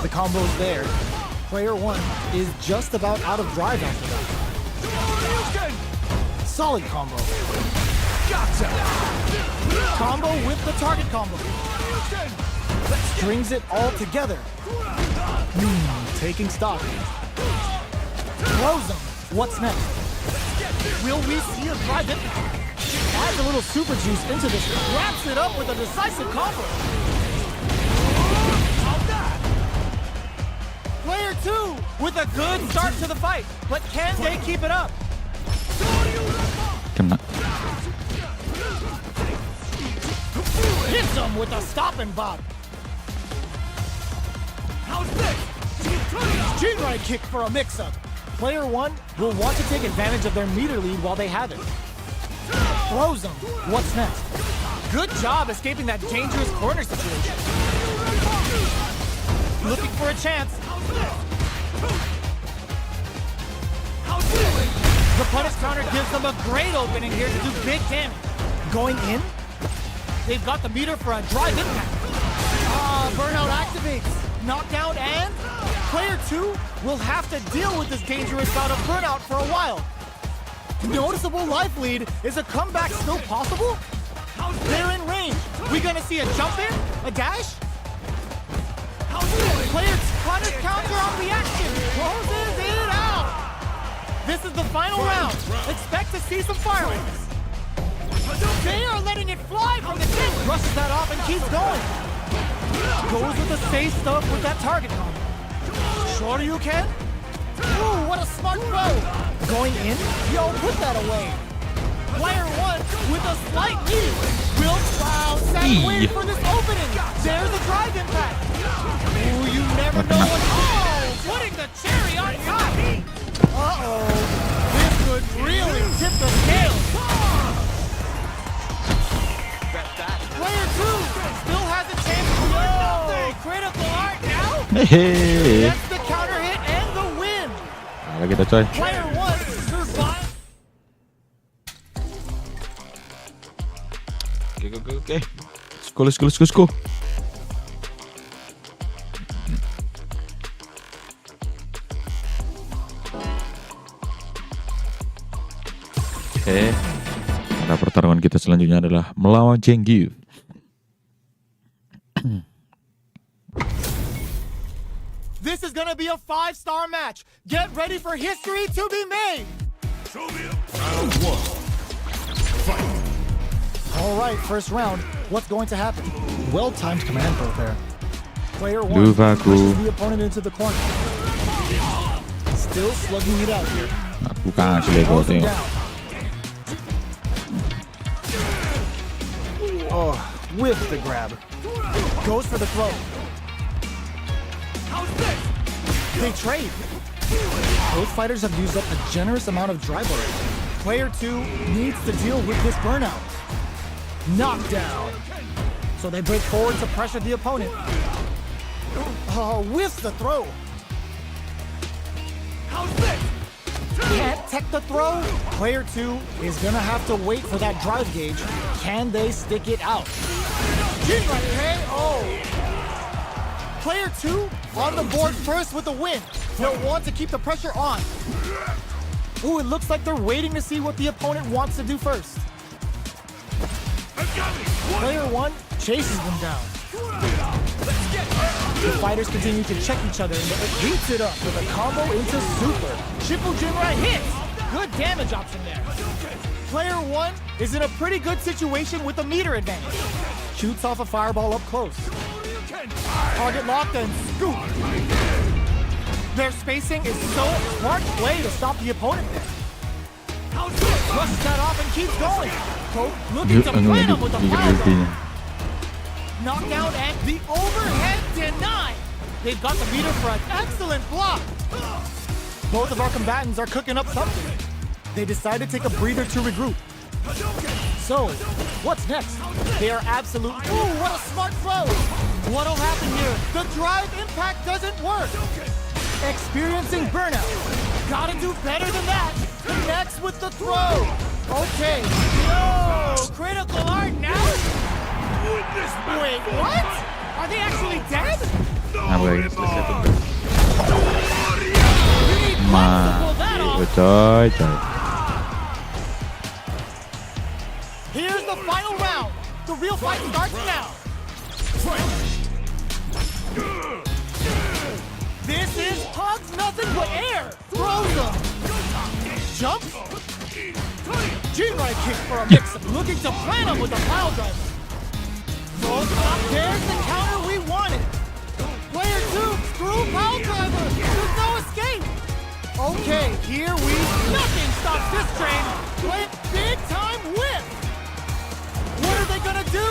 The combo's there. Player 1 is just about out of drive after that. Solid combo. Combo with the target combo. Strings it all together. Taking stock. Throws him. What's next? Will we see a drive in? Adds a little super juice into this. Wraps it up with a decisive combo. Player 2 with a good start to the fight, but can they keep it up? Kena. Hits him with a stop and bop. Juri kick for a mix-up. Player 1 will want to take advantage of their meter lead while they have it. Throws him. What's next? Good job escaping that dangerous corner situation. Looking for a chance. The punish counter gives them a great opening here to do big damage. Going in. They've got the meter for a drive impact. Burnout activates. Knockdown and player 2 will have to deal with this dangerous bout of burnout for a while. Noticeable life lead. Is a comeback still possible? They're in range. We gonna see a jump in? A dash? Player's punish counter on reaction. Closes it out. This is the final round. Expect to see some fireworks. They are letting it fly from the tip. Rushes that off and keeps going. Goes with the safe stuff with that target combo. Shoryuken? Ooh, what a smart throw. Going in? Yo, put that away. Player 1 with a slight lead. Will wait for this opening. There's a drive impact. Ooh, you never know what. Oh, putting the cherry on top. Uh-oh. This could really tip the scale. Player 2 still has a chance to win. Critical art now. Hehehe. That's the counter hit and the win. Nah, kita coy. Player 1 survive. Oke. Let's go. Oke. Pada pertarungan kita selanjutnya adalah melawan Zangief. This is gonna be a 5-star match. Get ready for history to be made. Round 1. Fight. All right, first round. What's going to happen? Well-timed command throw there. Player 1 Luvaku. pushes the opponent into the corner. Still slugging it out here. Aku kasih Lego Throws him tengok. down. Oh, with the grab. Goes for the throw. They trade. Both fighters have used up a generous amount of drive already. Player 2 needs to deal with this burnout. Knockdown. So they break forward to pressure the opponent. Whiffs the throw. Can't tech the throw. Player 2 is gonna have to wait for that drive gauge. Can they stick it out? Oh. Player 2 on the board first with the win. They'll want to keep the pressure on. Ooh, it looks like they're waiting to see what the opponent wants to do first. Player 1 chases them down. The fighters continue to check each other and it beats it up with a combo into super. Shippujinrai hits! Good damage option there. Player 1 is in a pretty good situation with a meter advantage. Shoots off a fireball up close. Target locked and scoop. Their spacing is so smart play to stop the opponent there. Flushes that off and keeps going. Coke looking to plant him with a fireball. Knockdown and the overhead denied. They've got the meter for an excellent block. Both of our combatants are cooking up something. They decide to take a breather to regroup. So, what's next? They are absolute. Ooh, what a smart throw! What'll happen here? The drive impact doesn't work. Experiencing burnout. Gotta do better than that. Connects with the throw. Okay. No! Critical art now? Wait, what? Are they actually dead? Nah, guys, selesai tuh. You need blood to pull that off. Coy. final round. The real fight starts now. This is Hugs nothing but air. Throws him. Jump. Juri kick for a mix-up. Looking to plant him with a pile driver. Throws up. There's the counter we wanted. Player 2, screw pile driver. There's no escape. Okay, here we... Nothing stops this train. With big time whip. What are they gonna do?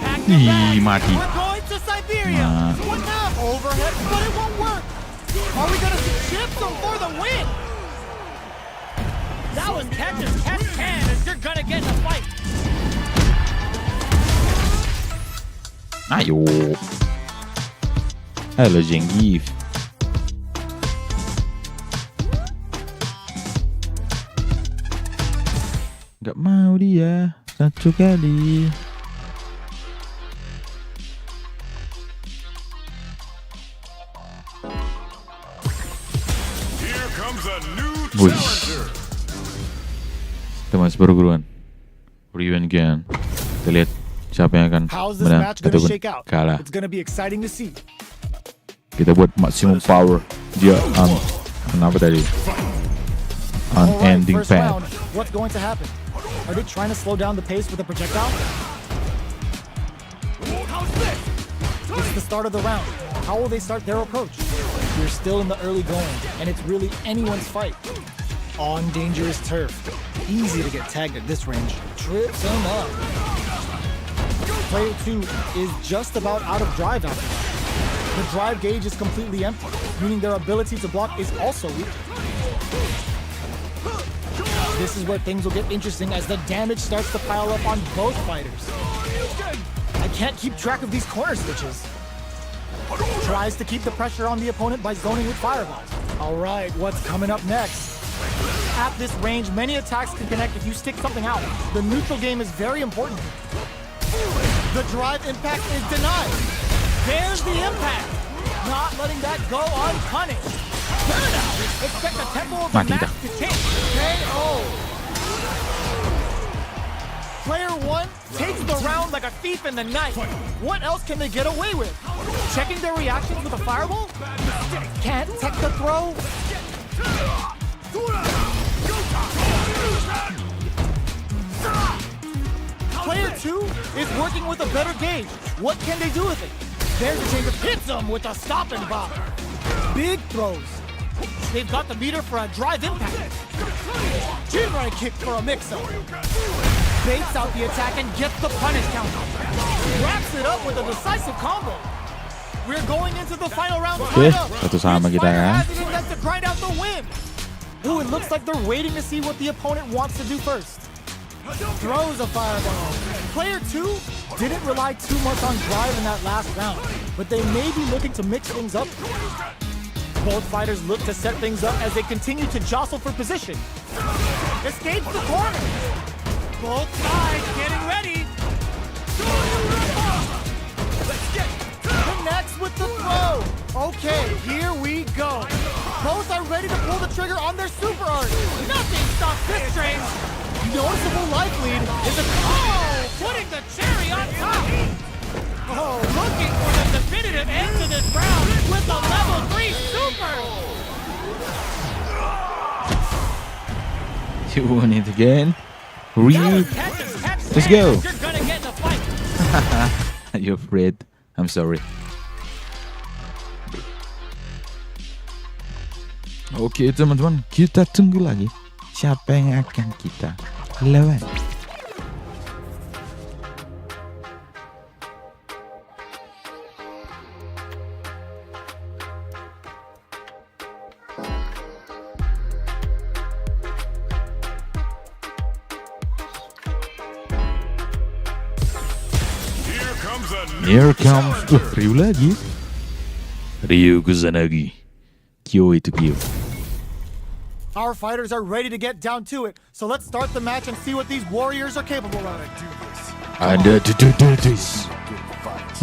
Pack the bag. Mati. We're going to Siberia. What now? Overhead, but it won't work. Are we gonna see Gypsum for the win? That was catch as catch can, as you're gonna get in a fight. Ayo. Halo Zangief. Gak mau dia satu kali. Here comes a new Wih. challenger. Kita masih perguruan. Rewind again. Kita lihat siapa yang akan How's this menang match gonna ataupun shake out? kalah. It's gonna be exciting to see. Kita buat maximum power dia apa tadi? Unending first pad. round. What's going to happen? Are they trying to slow down the pace with a projectile? It's the start of the round. How will they start their approach? You're still in the early going, and it's really anyone's fight. On dangerous turf. Easy to get tagged at this range. Trips him up. Player 2 is just about out of drive after that. The drive gauge is completely empty, meaning their ability to block is also weak. This is where things will get interesting as the damage starts to pile up on both fighters. I can't keep track of these corner switches. Tries to keep the pressure on the opponent by zoning with fireballs. All right, what's coming up next? At this range, many attacks can connect if you stick something out. The neutral game is very important. The drive impact is denied. There's the impact. Not letting that go unpunished. Burnout. Expect the tempo of the Mati match dah. to change. KO. Player 1 takes the round like a thief in the night. What else can they get away with? Checking their reactions with a fireball? Can't tech the throw? Player 2 is working with a better gauge. What can they do with it? There's a change of hits them with a stop and bop. Big throws. They've got the meter for a drive impact. Juri kick for a mix-up. Baits out the attack and gets the punish counter. Wraps it up with a decisive combo. We're going into the final round. Oke, tied up. satu sama Each kita fighter ya. has it in them to grind out the win. Ooh, it looks like they're waiting to see what the opponent wants to do first. Throws a fireball. Player 2 didn't rely too much on drive in that last round, but they may be looking to mix things up. Both fighters look to set things up as they continue to jostle for position. Escapes the corner. Both sides getting ready. Connects with the throw. Okay, here we go. Both are ready to pull the trigger on their super art. Nothing stops this train. Noticeable life lead is a putting the cherry on top. Oh, looking for the definitive end to this round with a level 3 super. You won it again. Really? Let's Let's go. You're gonna get in a fight. You're afraid. I'm sorry. Oke teman-teman, kita tunggu lagi siapa yang akan kita lawan. Here comes Ryu lagi. Ryu Kusanagi. Kyo itu Kyo. Our fighters are ready to get down to it, so let's start the match and see what these warriors are capable of. Ada tutorials.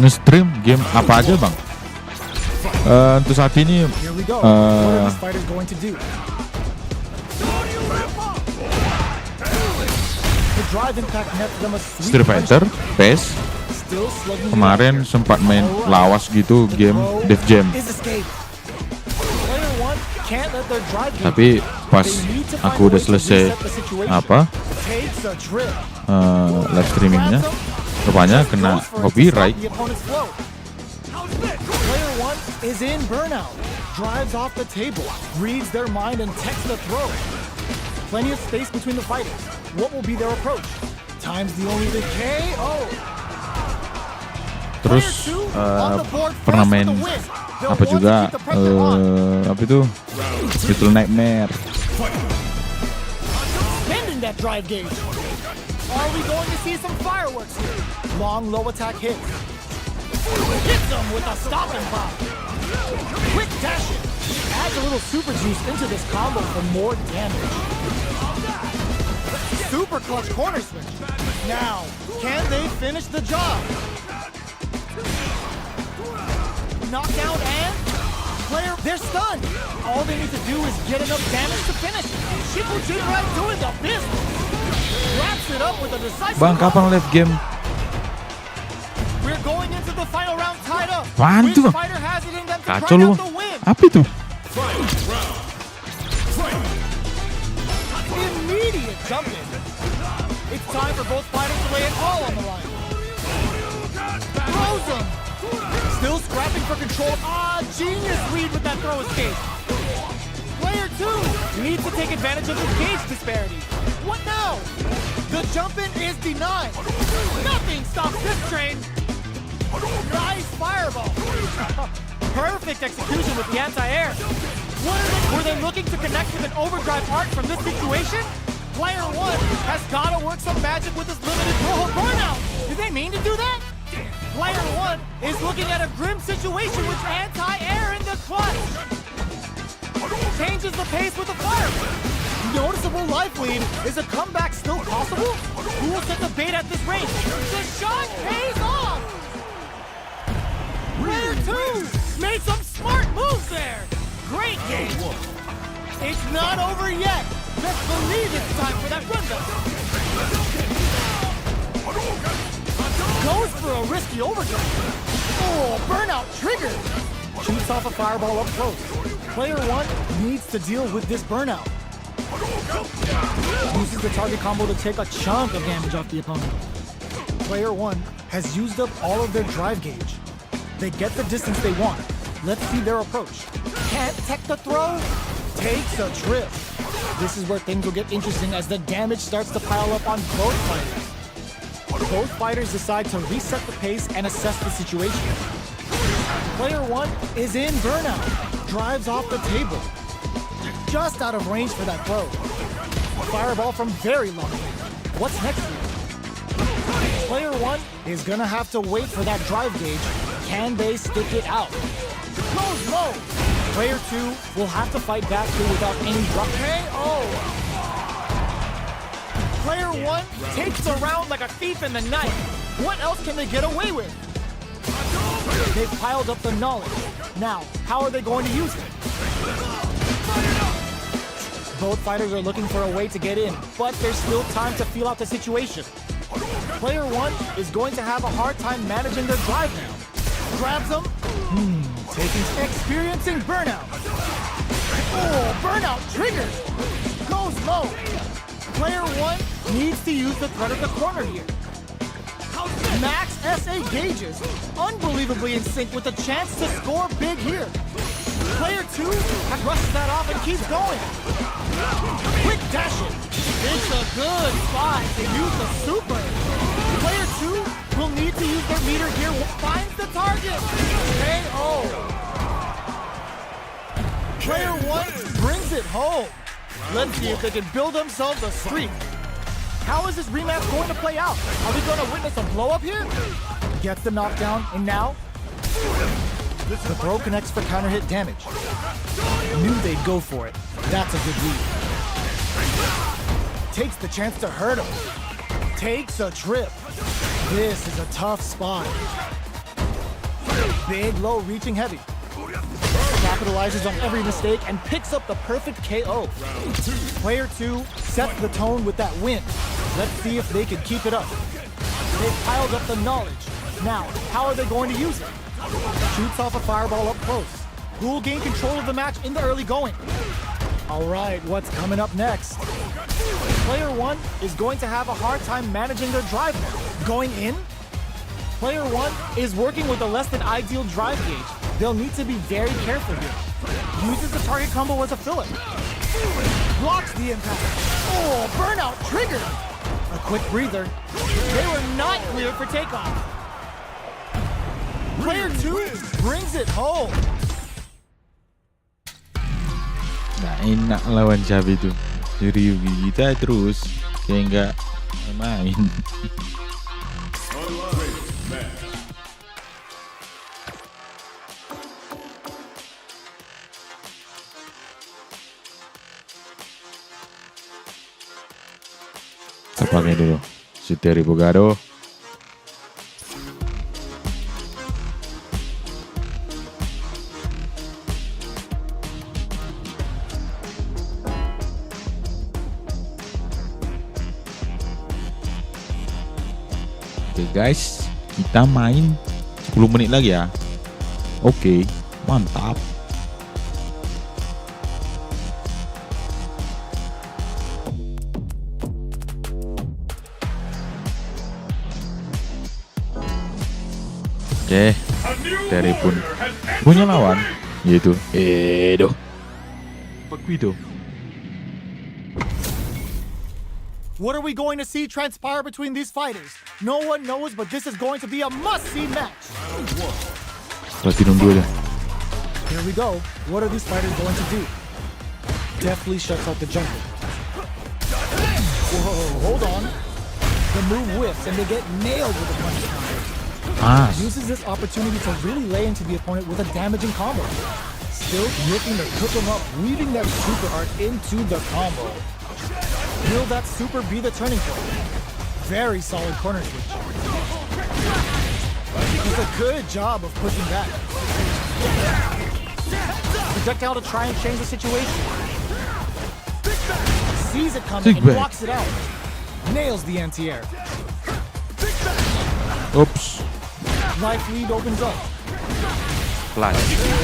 Nge-stream game apa aja bang? Untuk saat ini Here we go. What are these fighters going to do? The drive impact nets them a sweet Street Fighter, PES, Still slugging you kemarin out sempat main lawas gitu game Def Jam. here. Is escape. Player one can't let their drive game. Tapi pas aku udah selesai Takes a trip. live streamingnya, rupanya kena copyright. Player one is in burnout. Drives off the table, reads their mind and techs the throw. Plenty of space between the fighters. What will be their approach? Time's the only decay. Oh. Terus pernah main apa juga apa itu Little Nightmare. Spending that drive gauge. Are we going to see some fireworks here? Long low attack hits. Hits them with a stopping pop. Quick dashing. Adds a little super juice into this combo for more damage. Super clutch corner swing. Now, can they finish the job? Knockdown and player, they're stunned. All they need to do is get enough damage to finish. Juri doing the business. Wraps it up with a decisive. Bang, kapan live game? We're going into the final round tied up. Apaan Which tuh? fighter has it in them to Kacau grind lu. out the win? Apa itu? Immediate jump in. It's time for both fighters to lay it all on the line. Throws him. Still scrapping for control. Genius read with that throw escape. Player two needs to take advantage of the gauge disparity. What now? The jump in is denied. Nothing stops this train. Nice fireball. Perfect execution with the anti-air. Were they looking to connect with an overdrive arc from this situation? Player one has got to work some magic with this limited roll burnout. Did they mean to do that? Player one is looking at a grim situation with anti-air in the clutch. Changes the pace with the fire. Noticeable life lead. Is a comeback still possible? Who will set the bait at this range? The shot pays off! Player two made some smart moves there. Great game. It's not over yet. Let's believe it's time for that rundown. Goes for a risky overdrive. Oh, burnout triggered. Shoots off a fireball up close. Player one needs to deal with this burnout. Uses the target combo to take a chunk of damage off the opponent. Player one has used up all of their drive gauge. They get the distance they want. Let's see their approach. Can't tech the throw. Takes a trip. This is where things will get interesting as the damage starts to pile up on both fighters. Both fighters decide to reset the pace and assess the situation. Player one is in burnout. Drives off the table. Just out of range for that throw. Fireball from very long range. What's next here? Player one is gonna have to wait for that drive gauge. Can they stick it out? Goes low. Player two will have to fight back here without any drop. KO. Player one takes the round like a thief in the night. What else can they get away with? They've piled up the knowledge. Now, how are they going to use it? Both fighters are looking for a way to get in, but there's still time to feel out the situation. Player one is going to have a hard time managing their drive now. Grabs him. Experiencing burnout. Oh, burnout triggered. Goes low. Player one needs to use the threat of the corner here. Max SA gauges. Unbelievably in sync with a chance to score big here. Player two brushes that off and keeps going. Quick dashing. It's a good spot to use the super. Player two will need to use their meter here. Finds the target. KO. Player one brings it home. Let's see if they can build themselves a streak. How is this rematch going to play out? Are we going to witness a blow up here? Gets the knockdown, and now the throw connects for counter hit damage. Knew they'd go for it. That's a good lead. Takes the chance to hurt him. Takes a trip. This is a tough spot. Big low reaching heavy. Capitalizes on every mistake and picks up the perfect KO. Player two sets the tone with that win. Let's see if they can keep it up. They've piled up the knowledge. Now, how are they going to use it? Shoots off a fireball up close. Who will gain control of the match in the early going? All right, what's coming up next? Player 1 is going to have a hard time managing their drive now. Going in? Player 1 is working with a less than ideal drive gauge. They'll need to be very careful here. Uses the target combo as a filler. Blocks the impact. Oh, burnout triggered. A quick breather. They were not cleared for takeoff. Player 2 brings it home. Nah, enak lawan Xavi itu. Juri kita terus kayak nggak main. Kita pakai dulu Suteri Bogado. Oke guys, kita main 10 menit lagi ya. Oke, mantap. Oke, dari pun punya lawan, yaitu Edo. Begitu. What are we going to see transpire between these fighters? No one knows, but this is going to be a must-see match. Platinum dulu. Here we go. What are these fighters going to do? Deftly shuts out the jungle. Whoa, hold on. The move whiffs and they get nailed with the punch counter. Uses this opportunity to really lay into the opponent with a damaging combo. Still looking to cook him up, weaving that super art into the combo. Will that super be the turning point? Very solid corner switch. Does a good job of pushing back. Projectile to try and change the situation. Sees it coming and blocks it out. Nails the anti-air. Oops. Life lead opens up. Flash.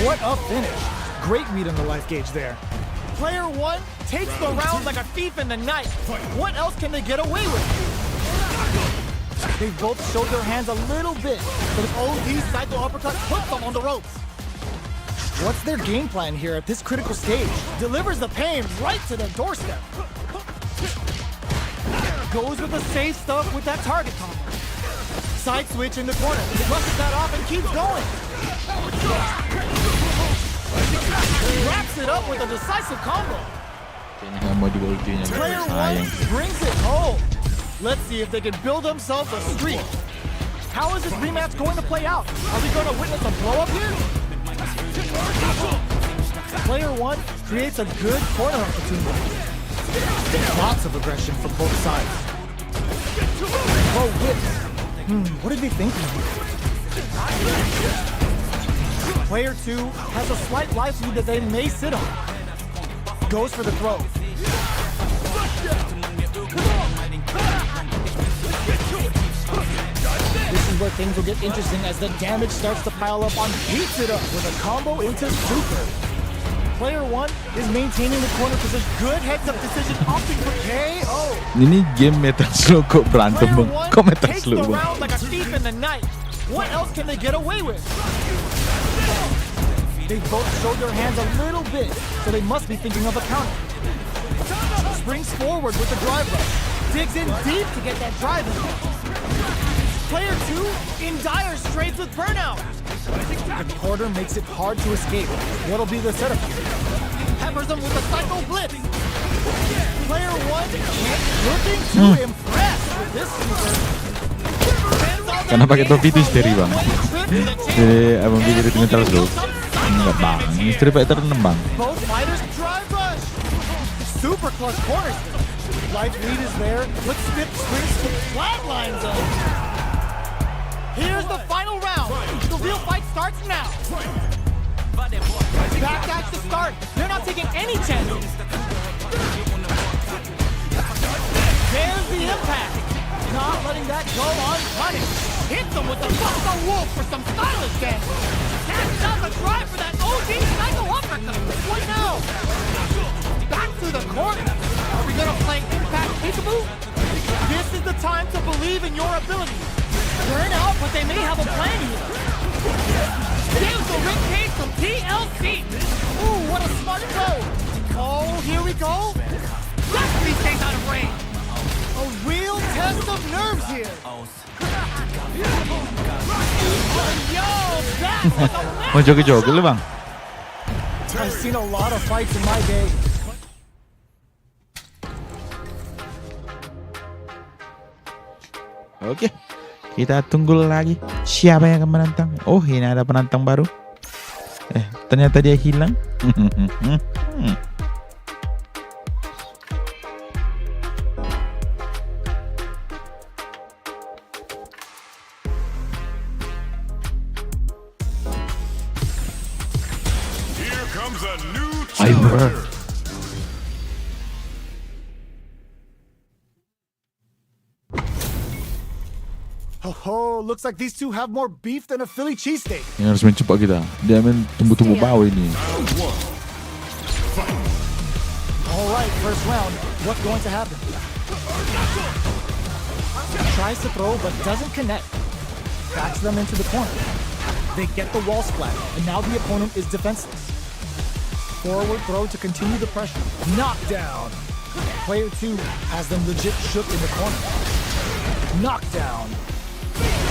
What a finish. Great read on the life gauge there. Player 1 takes the round like a thief in the night. What else can they get away with? They've both showed their hands a little bit, but an OD cycle uppercut puts them on the ropes. What's their game plan here at this critical stage? Delivers the pain right to their doorstep. Goes with the safe stuff with that target combo. Side switch in the corner. Flushes that off and keeps going. Wraps it up with a decisive combo. Player 1 brings it home. Let's see if they can build themselves a streak. How is this rematch going to play out? Are we going to witness a blow up here? Player 1 creates a good corner opportunity. Lots of aggression from both sides. Oh, whips. What are they thinking? Player 2 has a slight life lead that they may sit on. Goes for the throw. This is where things will get interesting as the damage starts to pile up on beats it up with a combo into super. Player 1 is maintaining the corner position. Good heads-up decision, opting for KO. Ini game meta slow kok berantem bang. Kok meta slow bang? Round like a thief in the night. What else can they get away with? They both showed their hands a little bit, so they must be thinking of a counter. Springs forward with the drive rush. Digs in deep to get that drive in. Player 2 in dire straits with burnout. The quarter makes it hard to escape. What'll be the setup here? Peppers him with a cycle blitz. Player 1 looking to impress with this super. Karena pakai topi itu histeri bang. Jadi abang pikir itu mental slow. Enggak bang, Street Fighter 6 bang. Both fighters drive rush. Super clutch corners. Life lead is there. Let's skip springs to flatlines up. Here's the final round. The real fight starts now. Backdash to start. They're not taking any chances. There's the impact. Not letting that go unpunished. Hits him with the Bucko Wolf for some stylish damage. Catches out the drive for that OG Psycho uppercut. What now? Back to the corner. Are we gonna play impact peekaboo? This is the time to believe in your ability. Burn out, but they may have a plan here. Gives the rib cage from TLC. Ooh, what a smart throw. Oh, here we go. Referee stays out of range. A real test of nerves here. Yo, that was a Oh, joget-joget lu bang. I've seen a lot of fights in my day. Oke, kita tunggu lagi siapa yang akan menantang. Oh, ini ada penantang baru. Ternyata dia hilang. Here comes a new Fiber. challenger. Oh, looks like these two have more beef than a Philly cheesesteak. Yang harus main cepat kita. Dia main tumbuh-tumbuh bawah ini. All right, first round. What's going to happen? Tries to throw, but doesn't connect. Backs them into the corner. They get the wall splat, and now the opponent is defenseless. Forward throw to continue the pressure. Knockdown. Player 2 has them legit shook in the corner. Knockdown.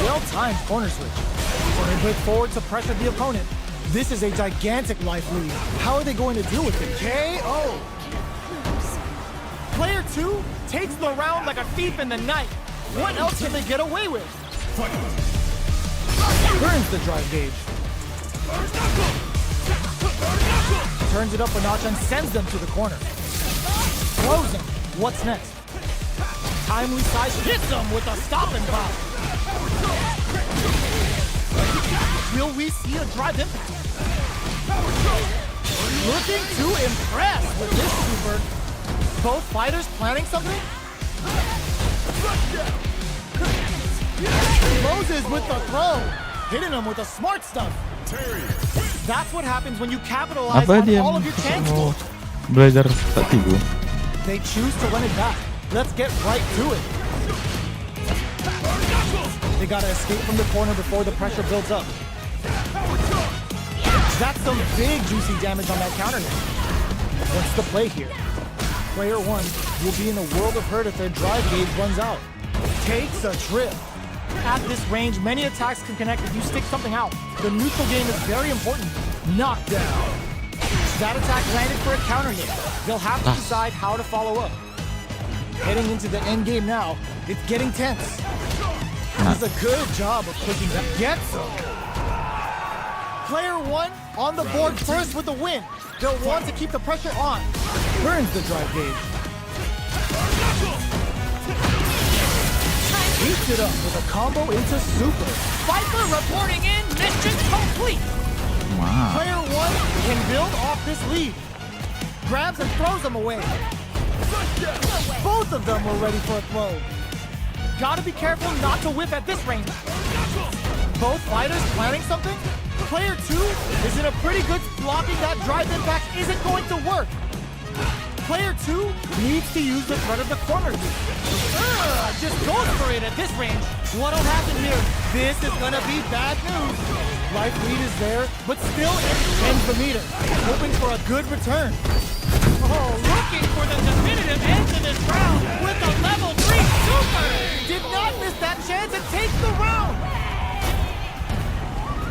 Well-timed corner switch. So they break forward to pressure the opponent. This is a gigantic life lead. How are they going to deal with it? KO. Player 2 takes the round like a thief in the night. What else can they get away with? Burns the drive gauge. Turns it up a notch and sends them to the corner. Throws them. What's next? Timely size hits them with a stop and pop. Will we see a drive impact? Looking to impress with this super. Both fighters planning something? Moses with the throw. Hitting him with the smart stuff. That's what happens when you capitalize Apa on dia all of your chances. mau belajar taktik? They choose to run it back. Let's get right to it. They gotta escape from the corner before the pressure builds up. That's some big juicy damage on that counter hit. What's the play here? Player 1 will be in a world of hurt if their drive gauge runs out. Takes a trip. At this range, many attacks can connect if you stick something out. The neutral game is very important. Knockdown. That attack landed for a counter hit. They'll have to decide how to follow up. Heading into the end game now, it's getting tense. Does a good job of pushing that. Gets him. Player 1 on the board first with the win. They'll want to keep the pressure on. Burns the drive gauge. Eats it up with a combo into super. Viper reporting in, mission complete. Wow. Player 1 can build off this lead. Grabs and throws them away. Both of them were ready for a throw. Gotta be careful not to whip at this range. Both fighters planning something? Player 2 is in a pretty good blocking that drive impact isn't going to work. Player 2 needs to use the threat of the corner. Just goes for it at this range. What'll happen here? This is gonna be bad news. Life lead is there, but still extends the meter, hoping for a good return. Oh, looking for the definitive end to this round with a level 3 super. Did not miss that chance and takes the round.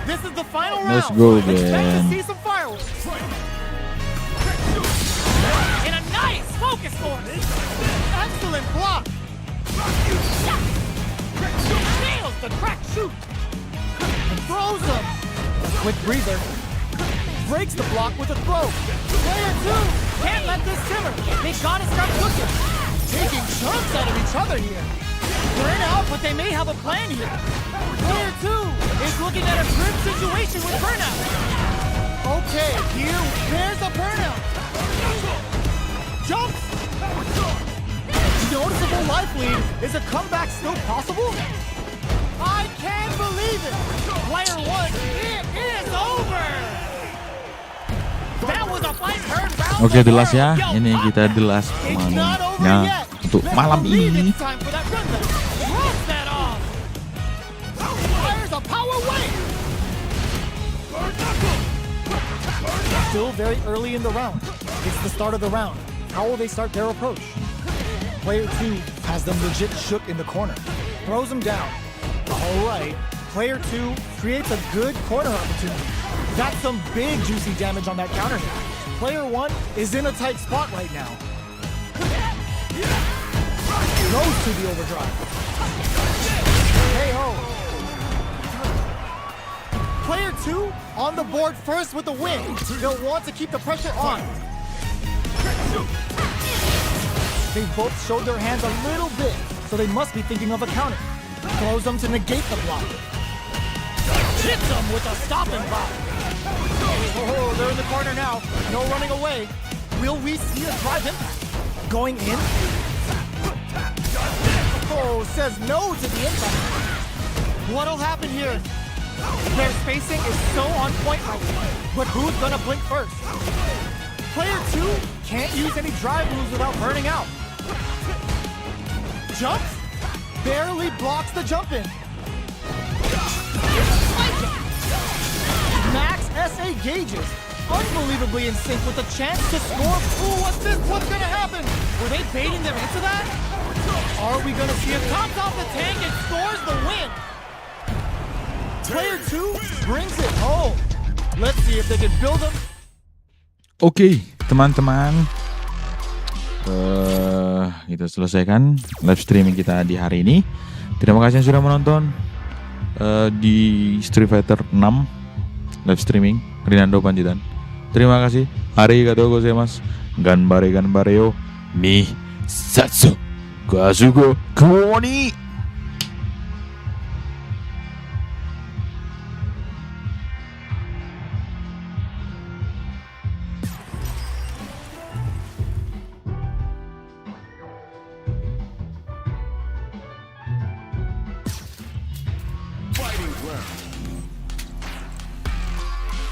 This is the final round. Let's go, Expect to man. see some fireworks. In a nice focus force. Excellent block. Nails the crack shoot. And throws him. Quick breather. Breaks the block with a throw. Player 2 can't let this simmer. They gotta start cooking. Taking chunks out of each other here. Burn out, but they may have a plan here. Player 2 is looking at a grim situation with burnout. Okay, there's a burnout. Jumps. noticeable life lead. Is a comeback still possible? I can't believe it! Player 1, it is over! That was a fight heard round Oke, the the last ya. world. Yo, Ini kita the last It's not over mainnya yet. untuk Best malam believe ini. it's time for that run back. Cross that off. Fires a power wave. Still very early in the round. It's the start of the round. How will they start their approach? Player 2 has them legit shook in the corner. Throws them down. All right. Player 2 creates a good corner opportunity. That's some big juicy damage on that counter hit. Player 1 is in a tight spot right now. Goes to the overdrive. KO. Player 2 on the board first with the win. They'll want to keep the pressure on. They both showed their hands a little bit, so they must be thinking of a counter. Throws them to negate the block. Hits them with a stopping block. Oh, they're in the corner now. No running away. Will we see a drive impact? Going in? Oh, says no to the impact. What'll happen here? Their spacing is so on point right now. But who's gonna blink first? Player 2 can't use any drive moves without burning out. Jumps? Barely blocks the jump in. Max SA gauges. Unbelievably in sync with a chance to score. Ooh, what's this? What's gonna happen? Were they baiting them into that? Are we gonna see it comes off the tank and scores the win? Player 2 brings it home. Let's see if they can build them. Oke, teman-teman. Kita selesaikan live streaming kita di hari ini. Terima kasih yang sudah menonton di Street Fighter 6 live streaming Rinando Panjitan. Terima kasih. Arigatou gozaimasu. Ganbare yo. Mi satsu. Kazugo kumoni. Fighting ground.